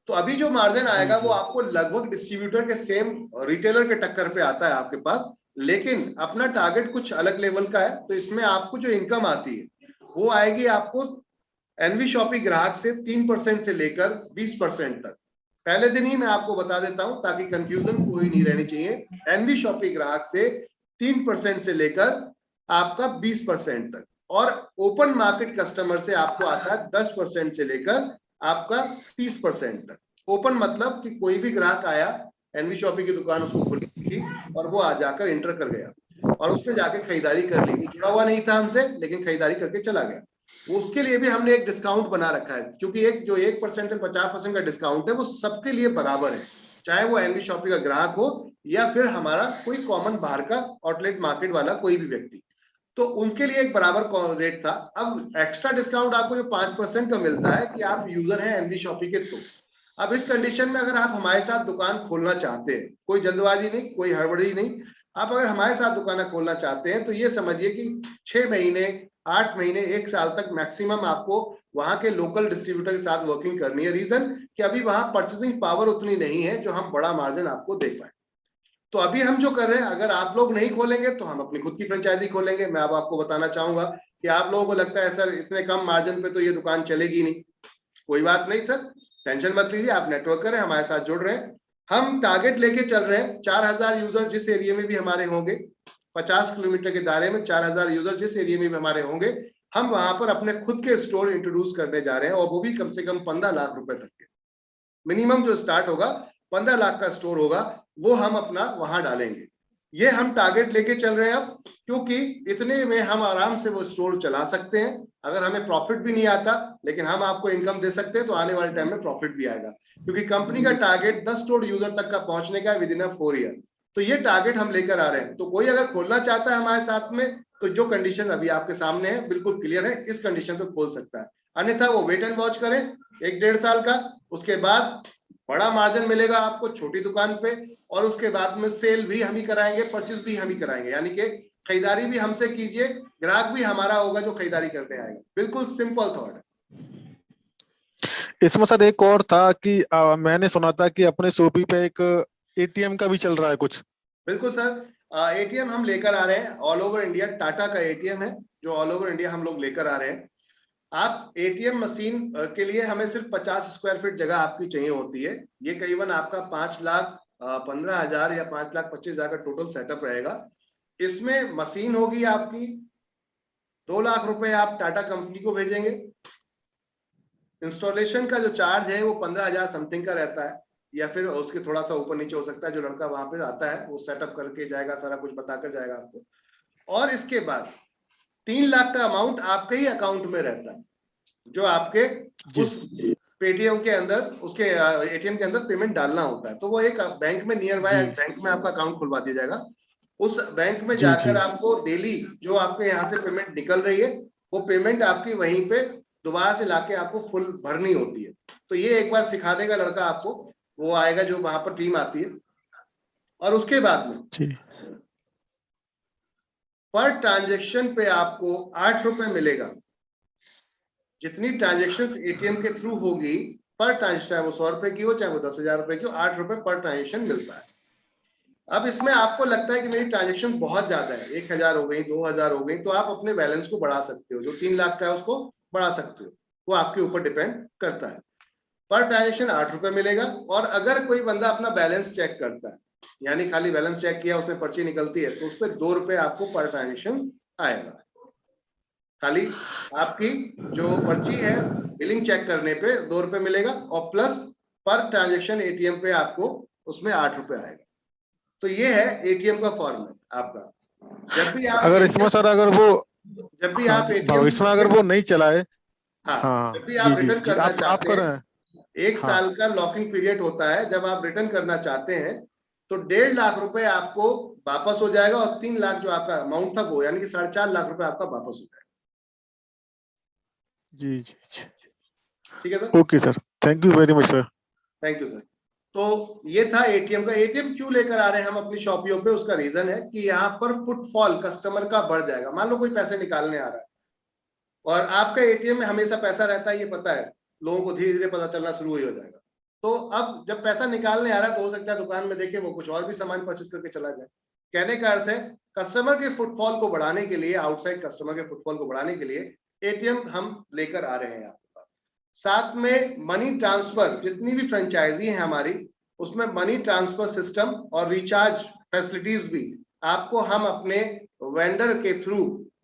तो अभी जो मार्जिन आएगा वो आपको लगभग डिस्ट्रीब्यूटर के सेम रिटेलर के टक्कर पे आता है आपके पास, लेकिन अपना टारगेट कुछ अलग लेवल का है। तो इसमें आपको जो इनकम आती है वो आएगी आपको एनवी शॉपी ग्राहक से 3% से लेकर 20% तक। पहले दिन ही मैं आपको बता देता हूं ताकि कंफ्यूजन कोई नहीं रहनी चाहिए। एनवी शॉपी ग्राहक से 3% से लेकर आपका 20% तक, और ओपन मार्केट कस्टमर से आपको आता है 10% से लेकर आपका 30% तक। ओपन मतलब कि कोई भी ग्राहक आया, एनवी शॉपी की दुकान उसको खुली थी और वो आ जाकर एंटर कर गया और उसने जाके खरीदारी कर ली, जुड़ा हुआ नहीं था हमसे लेकिन खरीदारी करके चला गया, उसके लिए भी हमने एक डिस्काउंट बना रखा है। क्योंकि एक जो 1% से 50% का डिस्काउंट है वो सबके लिए बराबर है, चाहे वो एनवी शॉपी का ग्राहक हो या फिर हमारा कोई कॉमन बाहर का आउटलेट मार्केट वाला कोई भी व्यक्ति, तो उनके लिए एक बराबर रेट था। अब एक्स्ट्रा डिस्काउंट आपको जो 5% का मिलता है कि आप यूजर हैं एनवी शॉपी के। तो अब इस कंडीशन में अगर आप हमारे साथ दुकान खोलना चाहते हैं, कोई जल्दबाजी नहीं, कोई हड़बड़ी नहीं, आप अगर हमारे साथ दुकान खोलना चाहते हैं तो ये समझिए कि 6 महीने 8 महीने 1 साल तक मैक्सिमम आपको वहां के लोकल डिस्ट्रीब्यूटर के साथ वर्किंग करनी है। रीजन कि अभी वहां परचेसिंग पावर उतनी नहीं है जो हम बड़ा मार्जिन आपको दे पाए। तो अभी हम जो कर रहे हैं, अगर आप लोग नहीं खोलेंगे तो हम अपनी खुद की फ्रेंचाइजी खोलेंगे। मैं अब आपको बताना चाहूंगा कि आप लोगों को लगता है सर इतने कम मार्जिन पे तो ये दुकान चलेगी नहीं, कोई बात नहीं सर, टेंशन मत लीजिए। आप नेटवर्क करें, हमारे साथ जुड़ रहे हैं, हम टारगेट लेके चल रहे हैं 4000 यूजर जिस एरिया में भी हमारे होंगे, 50 किलोमीटर के दायरे में 4000 यूजर जिस एरिया में भी हमारे होंगे, हम वहां पर अपने खुद के स्टोर इंट्रोड्यूस करने जा रहे हैं, और वो भी कम से कम 15 लाख रुपए तक के। मिनिमम जो स्टार्ट होगा 15 लाख का स्टोर होगा, वो हम अपना वहां डालेंगे। ये हम टारगेट लेके चल रहे हैं अब, क्योंकि इतने में हम आराम से वो स्टोर चला सकते हैं। अगर हमें प्रॉफिट भी नहीं आता लेकिन हम आपको इनकम दे सकते हैं, तो आने वाले टाइम में प्रॉफिट भी आएगा, क्योंकि कंपनी का टारगेट 10 करोड़ यूजर तक का पहुंचने का विद इन 4 ईयर। तो ये टारगेट हम लेकर आ रहे हैं। तो कोई अगर खोलना चाहता है हमारे साथ में, तो जो कंडीशन अभी आपके सामने है बिल्कुल क्लियर है, इस कंडीशन पे खोल सकता है। अन्यथा वो वेट एंड वॉच करें 1-1.5 साल का, उसके बाद बड़ा मार्जिन मिलेगा आपको छोटी दुकान पे, और उसके बाद में सेल भी हम ही कराएंगे, परचेज भी हम ही कराएंगे, यानी कि खरीदारी भी हमसे कीजिए, ग्राहक भी हमारा होगा जो खरीदारी करने आएगा। बिल्कुल सिंपल थॉट है। इसमें सर एक और था कि मैंने सुना था कि अपने शॉपी पे एक एटीएम का भी चल रहा है कुछ। बिल्कुल सर, एटीएम हम लेकर आ रहे हैं ऑल ओवर इंडिया। टाटा का एटीएम है जो ऑल ओवर इंडिया हम लोग लेकर आ रहे हैं। आप एटीएम मशीन के लिए हमें सिर्फ 50 स्क्वायर फीट जगह आपकी चाहिए होती है। ये करीबन आपका 5,15,000 या 5,25,000 का टोटल सेटअप रहेगा। इसमें मशीन होगी आपकी, 2 लाख रुपए आप टाटा कंपनी को भेजेंगे। इंस्टॉलेशन का जो चार्ज है वो 15,000 समथिंग का रहता है, या फिर उसके थोड़ा सा ऊपर नीचे हो सकता है। जो लड़का वहां पे आता है वो सेटअप करके जाएगा, सारा कुछ बताकर जाएगा आपको। और इसके बाद 3 लाख का अमाउंट आपके ही अकाउंट में रहता है, जो आपके उस पेटीएम के अंदर, उसके एटीएम के अंदर पेमेंट डालना होता है। तो वो एक बैंक में, नियर बाय बैंक में आपका अकाउंट खुलवा दिया जाएगा। उस बैंक में जाकर आपको डेली जो आपके यहाँ से पेमेंट निकल रही है, वो पेमेंट आपकी वहीं पे दोबारा से लाके आपको फुल भरनी होती है। तो ये एक बार सिखा देगा लड़का आपको, वो आएगा जो वहां पर टीम आती है। और उसके बाद में पर ट्रांजेक्शन पे आपको 8 रुपए मिलेगा। जितनी ट्रांजेक्शन एटीएम के थ्रू होगी पर ट्रांजेक्शन, चाहे वो 100 रुपए की हो चाहे वो 10,000 रुपए की हो, 8 रुपए पर ट्रांजेक्शन मिलता है। अब इसमें आपको लगता है कि मेरी ट्रांजेक्शन बहुत ज्यादा है, 1,000 हो गई, 2,000 हो गई, तो आप अपने बैलेंस को बढ़ा सकते हो। जो 3 लाख का है उसको बढ़ा सकते हो, वो आपके ऊपर डिपेंड करता है। पर ट्रांजेक्शन 8 रुपए मिलेगा। और अगर कोई बंदा अपना बैलेंस चेक करता है, यानी खाली बैलेंस चेक किया, उसमें पर्ची निकलती है, तो उस पर 2 रुपए आपको पर ट्रांजेक्शन आएगा। खाली आपकी जो पर्ची है बिलिंग चेक करने पे 2 रुपए मिलेगा, और प्लस पर ट्रांजेक्शन एटीएम पे आपको उसमें 8 रुपए आएगा। तो ये है एटीएम का फॉर्मेट आपका। जब भी आप अगर इसमें सर अगर वो जब भी हाँ आप जी, एटीएम भविष्य में अगर वो नहीं चलाए, हाँ, हाँ जब भी जी आप जी रिटर्न जी करना आप चाहते कर हैं, रहे हैं। 1 हाँ साल का लॉकिंग पीरियड होता है। जब आप रिटर्न करना चाहते हैं तो 1.5 लाख रुपए आपको वापस हो जाएगा, और 3 लाख जो आपका अमाउंट था वो, यानी कि 4.5 लाख रुपए आपका वापस हो जाएगा। जी जी जी, ठीक है sir, okay sir, thank you very much sir. Thank you sir. तो ये था एटीएम का। एटीएम क्यों लेकर आ रहे हैं हम अपनी शॉपियों पे, उसका रीजन है कि यहाँ पर फुटफॉल कस्टमर का बढ़ जाएगा। मान लो कोई पैसे निकालने आ रहा है और आपका एटीएम में हमेशा पैसा रहता है, ये पता है, लोगों को धीरे धीरे पता चलना शुरू हो जाएगा। तो अब जब पैसा निकालने आ रहा है तो हो सकता है दुकान में देखे वो कुछ और भी सामान परचेज करके चला जाए। कहने का अर्थ है कस्टमर के फुटफॉल को बढ़ाने के लिए, आउटसाइड कस्टमर के फुटफॉल को बढ़ाने के लिए एटीएम हम लेकर आ रहे हैं आपके पास। साथ में मनी ट्रांसफर, जितनी भी फ्रेंचाइजी है हमारी, उसमें मनी ट्रांसफर सिस्टम और रिचार्ज फैसिलिटीज भी आपको हम अपने वेंडर के थ्रू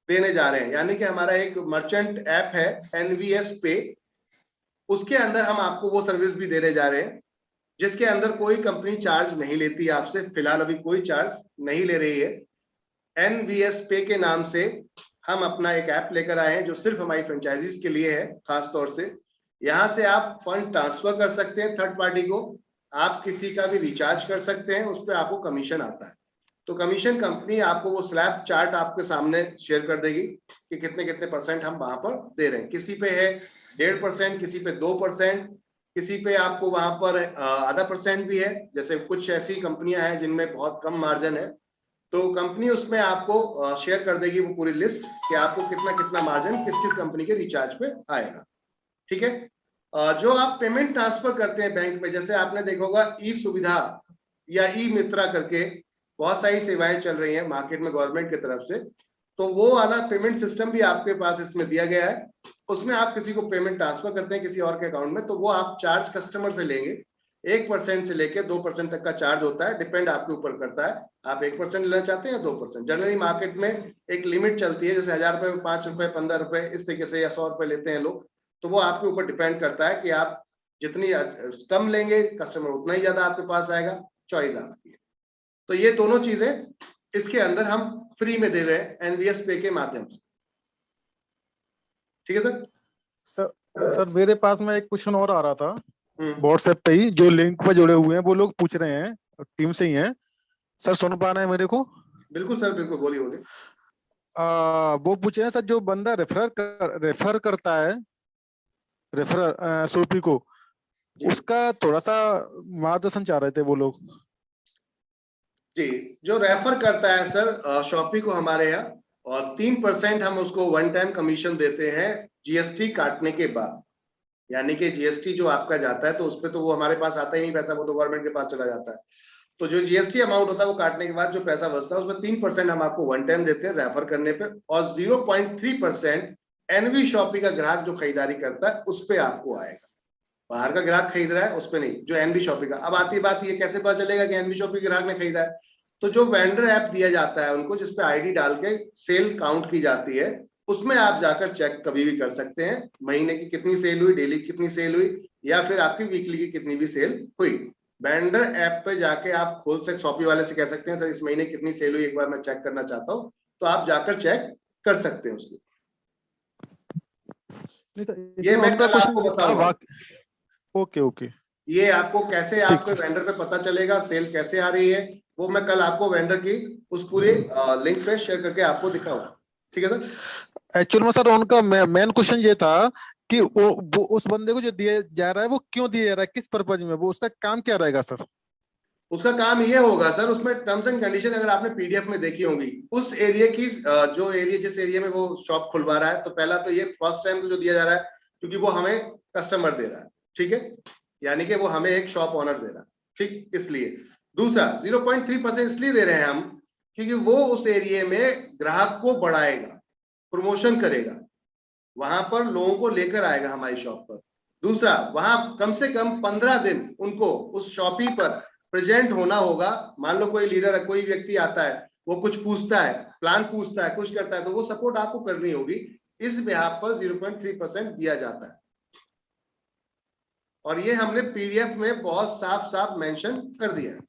देने जा रहे हैं। यानी कि हमारा एक मर्चेंट ऐप है एनवीएस पे, उसके अंदर हम आपको वो सर्विस भी देने जा रहे हैं, जिसके अंदर कोई कंपनी चार्ज नहीं लेती आपसे। फिलहाल अभी कोई चार्ज नहीं ले रही है। एनवीएस पे के नाम से हम अपना एक ऐप लेकर आए हैं जो सिर्फ हमारी फ्रेंचाइजीज के लिए है। खास तौर से यहां से आप फंड ट्रांसफर कर सकते हैं थर्ड पार्टी को, आप किसी का भी रिचार्ज कर सकते हैं, उस पर आपको कमीशन आता है। तो कमीशन कंपनी आपको वो स्लैब चार्ट आपके सामने शेयर कर देगी कि कितने कितने परसेंट हम वहां पर दे रहे हैं। किसी पे है 1.5%, किसी पे 2%, किसी पे आपको वहां पर आधा % भी है। जैसे कुछ ऐसी कंपनियां हैं जिनमें बहुत कम मार्जिन है, तो कंपनी उसमें आपको शेयर कर देगी वो पूरी लिस्ट कि आपको कितना कितना मार्जिन किस किस कंपनी के रिचार्ज पे आएगा। ठीक है। जो आप पेमेंट ट्रांसफर करते हैं बैंक में, जैसे आपने देखा होगा ई सुविधा या ई मित्रा करके बहुत सारी सेवाएं चल रही हैं मार्केट में गवर्नमेंट की तरफ से, तो वो वाला पेमेंट सिस्टम भी आपके पास इसमें दिया गया है। उसमें आप किसी को पेमेंट ट्रांसफर करते हैं किसी और के अकाउंट में, तो वो आप चार्ज कस्टमर से लेंगे। 1% से लेके 2% तक का चार्ज होता है, डिपेंड आपके ऊपर करता है आप 1% लेना चाहते हैं या 2%। जनरली मार्केट में एक लिमिट चलती है, जैसे 1000 रुपए में 5 रुपए 15 रुपए इस तरीके से, या 100 रुपए लेते हैं लोग। तो वो आपके ऊपर डिपेंड करता है कि आप जितनी कम लेंगे कस्टमर उतना ही ज्यादा आपके पास आएगा, चॉइस आपकी है। तो ये दोनों चीजें इसके अंदर हम फ्री में दे रहे हैं एनवीएस पे के माध्यम से। ठीक है सर। सर मेरे पास में एक क्वेश्चन और आ रहा था व्हाट्सएप पे ही, जो लिंक पर जुड़े हुए हैं वो लोग पूछ रहे हैं, टीम से ही हैं सर, सुन पा रहे हैं मेरे को? बिल्कुल सर, बिल्कुल, बोलिए बोलिए। वो पूछ रहे हैं सर, जो बंदा रेफर करता है, रेफर सोपी को, उसका थोड़ा सा मार्गदर्शन चाह रहे थे वो लोग। जी, जो रेफर करता है सर शॉपी को हमारे यहाँ, और 3% हम उसको वन टाइम कमीशन देते हैं जीएसटी काटने के बाद। यानी कि जीएसटी जो आपका जाता है तो उसपे तो वो हमारे पास आता ही नहीं पैसा, वो तो गवर्नमेंट के पास चला जाता है। तो जो जीएसटी अमाउंट होता है वो काटने के बाद जो पैसा बचता है उसमें 3% हम आपको वन टाइम देते हैं रेफर करने पे, और 0.3% एनवी शॉपी का ग्राहक जो खरीदारी करता है उस पे आपको आएगा। बाहर का ग्राहक खरीद रहा है उस पे नहीं, जो एनवी शॉपी का। अब आती बात ये कैसे पता चलेगा कि एनवी शॉपी ग्राहक ने खरीदा है? तो जो वेंडर ऐप दिया जाता है उनको, जिसपे आईडी डाल के सेल काउंट की जाती है, उसमें आप जाकर चेक कभी भी कर सकते हैं महीने की कितनी सेल हुई, डेली कितनी सेल हुई, या फिर आपकी वीकली की कितनी भी सेल हुई। वेंडर ऐप पे जाके आप खोल सकते, शॉपी वाले से कह सकते हैं सर इस महीने कितनी सेल हुई, एक बार मैं चेक करना चाहता हूँ, तो आप जाकर चेक कर सकते हैं उसको। ये मैं कल आपको बताऊंगा। ओके ओके, ये आपको कैसे आपके वेंडर पे पता चलेगा, सेल कैसे आ रही है, वो मैं कल आपको वेंडर की उस पूरे लिंक पे शेयर करके आपको दिखाऊंगा। ठीक है सर। एक्चुअल में सर उनका मेन क्वेश्चन ये था कि वो उस बंदे को जो दिया जा रहा है वो क्यों दिया जा रहा है, किस पर्पज में, वो उसका काम क्या रहेगा सर? उसका काम ये होगा सर, उसमें टर्म्स एंड कंडीशन अगर आपने पीडीएफ में देखी होंगी, उस एरिया की जो एरिया जिस एरिया में वो शॉप खुलवा रहा है, तो पहला तो ये फर्स्ट टाइम जो दिया जा रहा है क्योंकि वो हमें कस्टमर दे रहा है, ठीक है, यानी कि वो हमें एक शॉप ऑनर दे रहा है, ठीक, इसलिए। दूसरा 0.3% इसलिए दे रहे हैं हम क्योंकि वो उस एरिया में ग्राहक को बढ़ाएगा, प्रमोशन करेगा, वहां पर लोगों को लेकर आएगा हमारी शॉप पर। दूसरा, वहां कम से कम 15 दिन उनको उस शॉपी पर प्रेजेंट होना होगा। मान लो कोई लीडर है, कोई व्यक्ति आता है, वो कुछ पूछता है, प्लान पूछता है, कुछ करता है, तो वो सपोर्ट आपको करनी होगी। इस बिहाफ पर 0.3% दिया जाता है, और ये हमने पीडीएफ में बहुत साफ साफ मेंशन कर दिया है।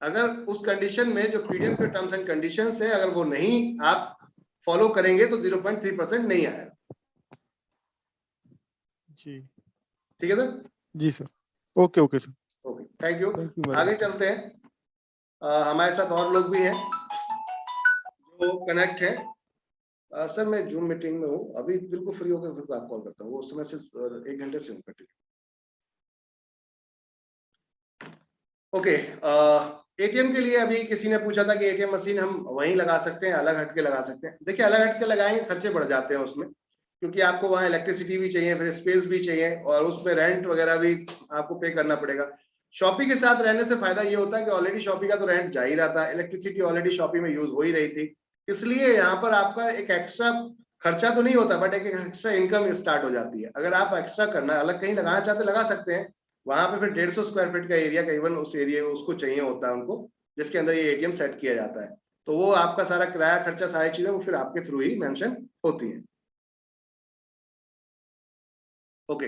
अगर उस कंडीशन में जो पीडीएफ के टर्म्स एंड कंडीशंस है, अगर वो नहीं आप फॉलो करेंगे तो 0.3% नहीं आएगा। जी ठीक है सर? जी sir, okay okay sir, okay, thank you. Thank you. आगे चलते हैं। हमारे साथ और लोग भी हैं जो कनेक्ट हैं। सर मैं जूम मीटिंग में हूँ अभी, बिल्कुल फ्री होकर फिर आप कॉल करता हूँ, वो उस समय से 1 घंटे से हूँ कंटिन्यू। ओके, एटीएम के लिए अभी किसी ने पूछा था कि एटीएम मशीन हम वहीं लगा सकते हैं, अलग हटके लगा सकते हैं। देखिए, अलग हटके लगाएंगे खर्चे बढ़ जाते हैं उसमें, क्योंकि आपको वहाँ इलेक्ट्रिसिटी भी चाहिए, फिर स्पेस भी चाहिए, और उसमें रेंट वगैरह भी आपको पे करना पड़ेगा। शॉपी के साथ रहने से फायदा ये होता है कि ऑलरेडी शॉपी का तो रेंट जा ही रहा था, इलेक्ट्रिसिटी ऑलरेडी शॉपी में यूज हो ही रही थी, इसलिए यहाँ पर आपका एक एक्स्ट्रा खर्चा तो नहीं होता, बट एक एक्स्ट्रा इनकम स्टार्ट हो जाती है। अगर आप एक्स्ट्रा करना अलग कहीं लगाना चाहते लगा सकते हैं। वहां पे फिर 150 स्क्वायर फीट का एरिया करीबन उस एरिया उसको चाहिए होता है उनको, जिसके अंदर ये एटीएम सेट किया जाता है। तो वो आपका सारा किराया खर्चा, सारी चीजें वो फिर आपके थ्रू ही मेंशन होती हैं। ओके।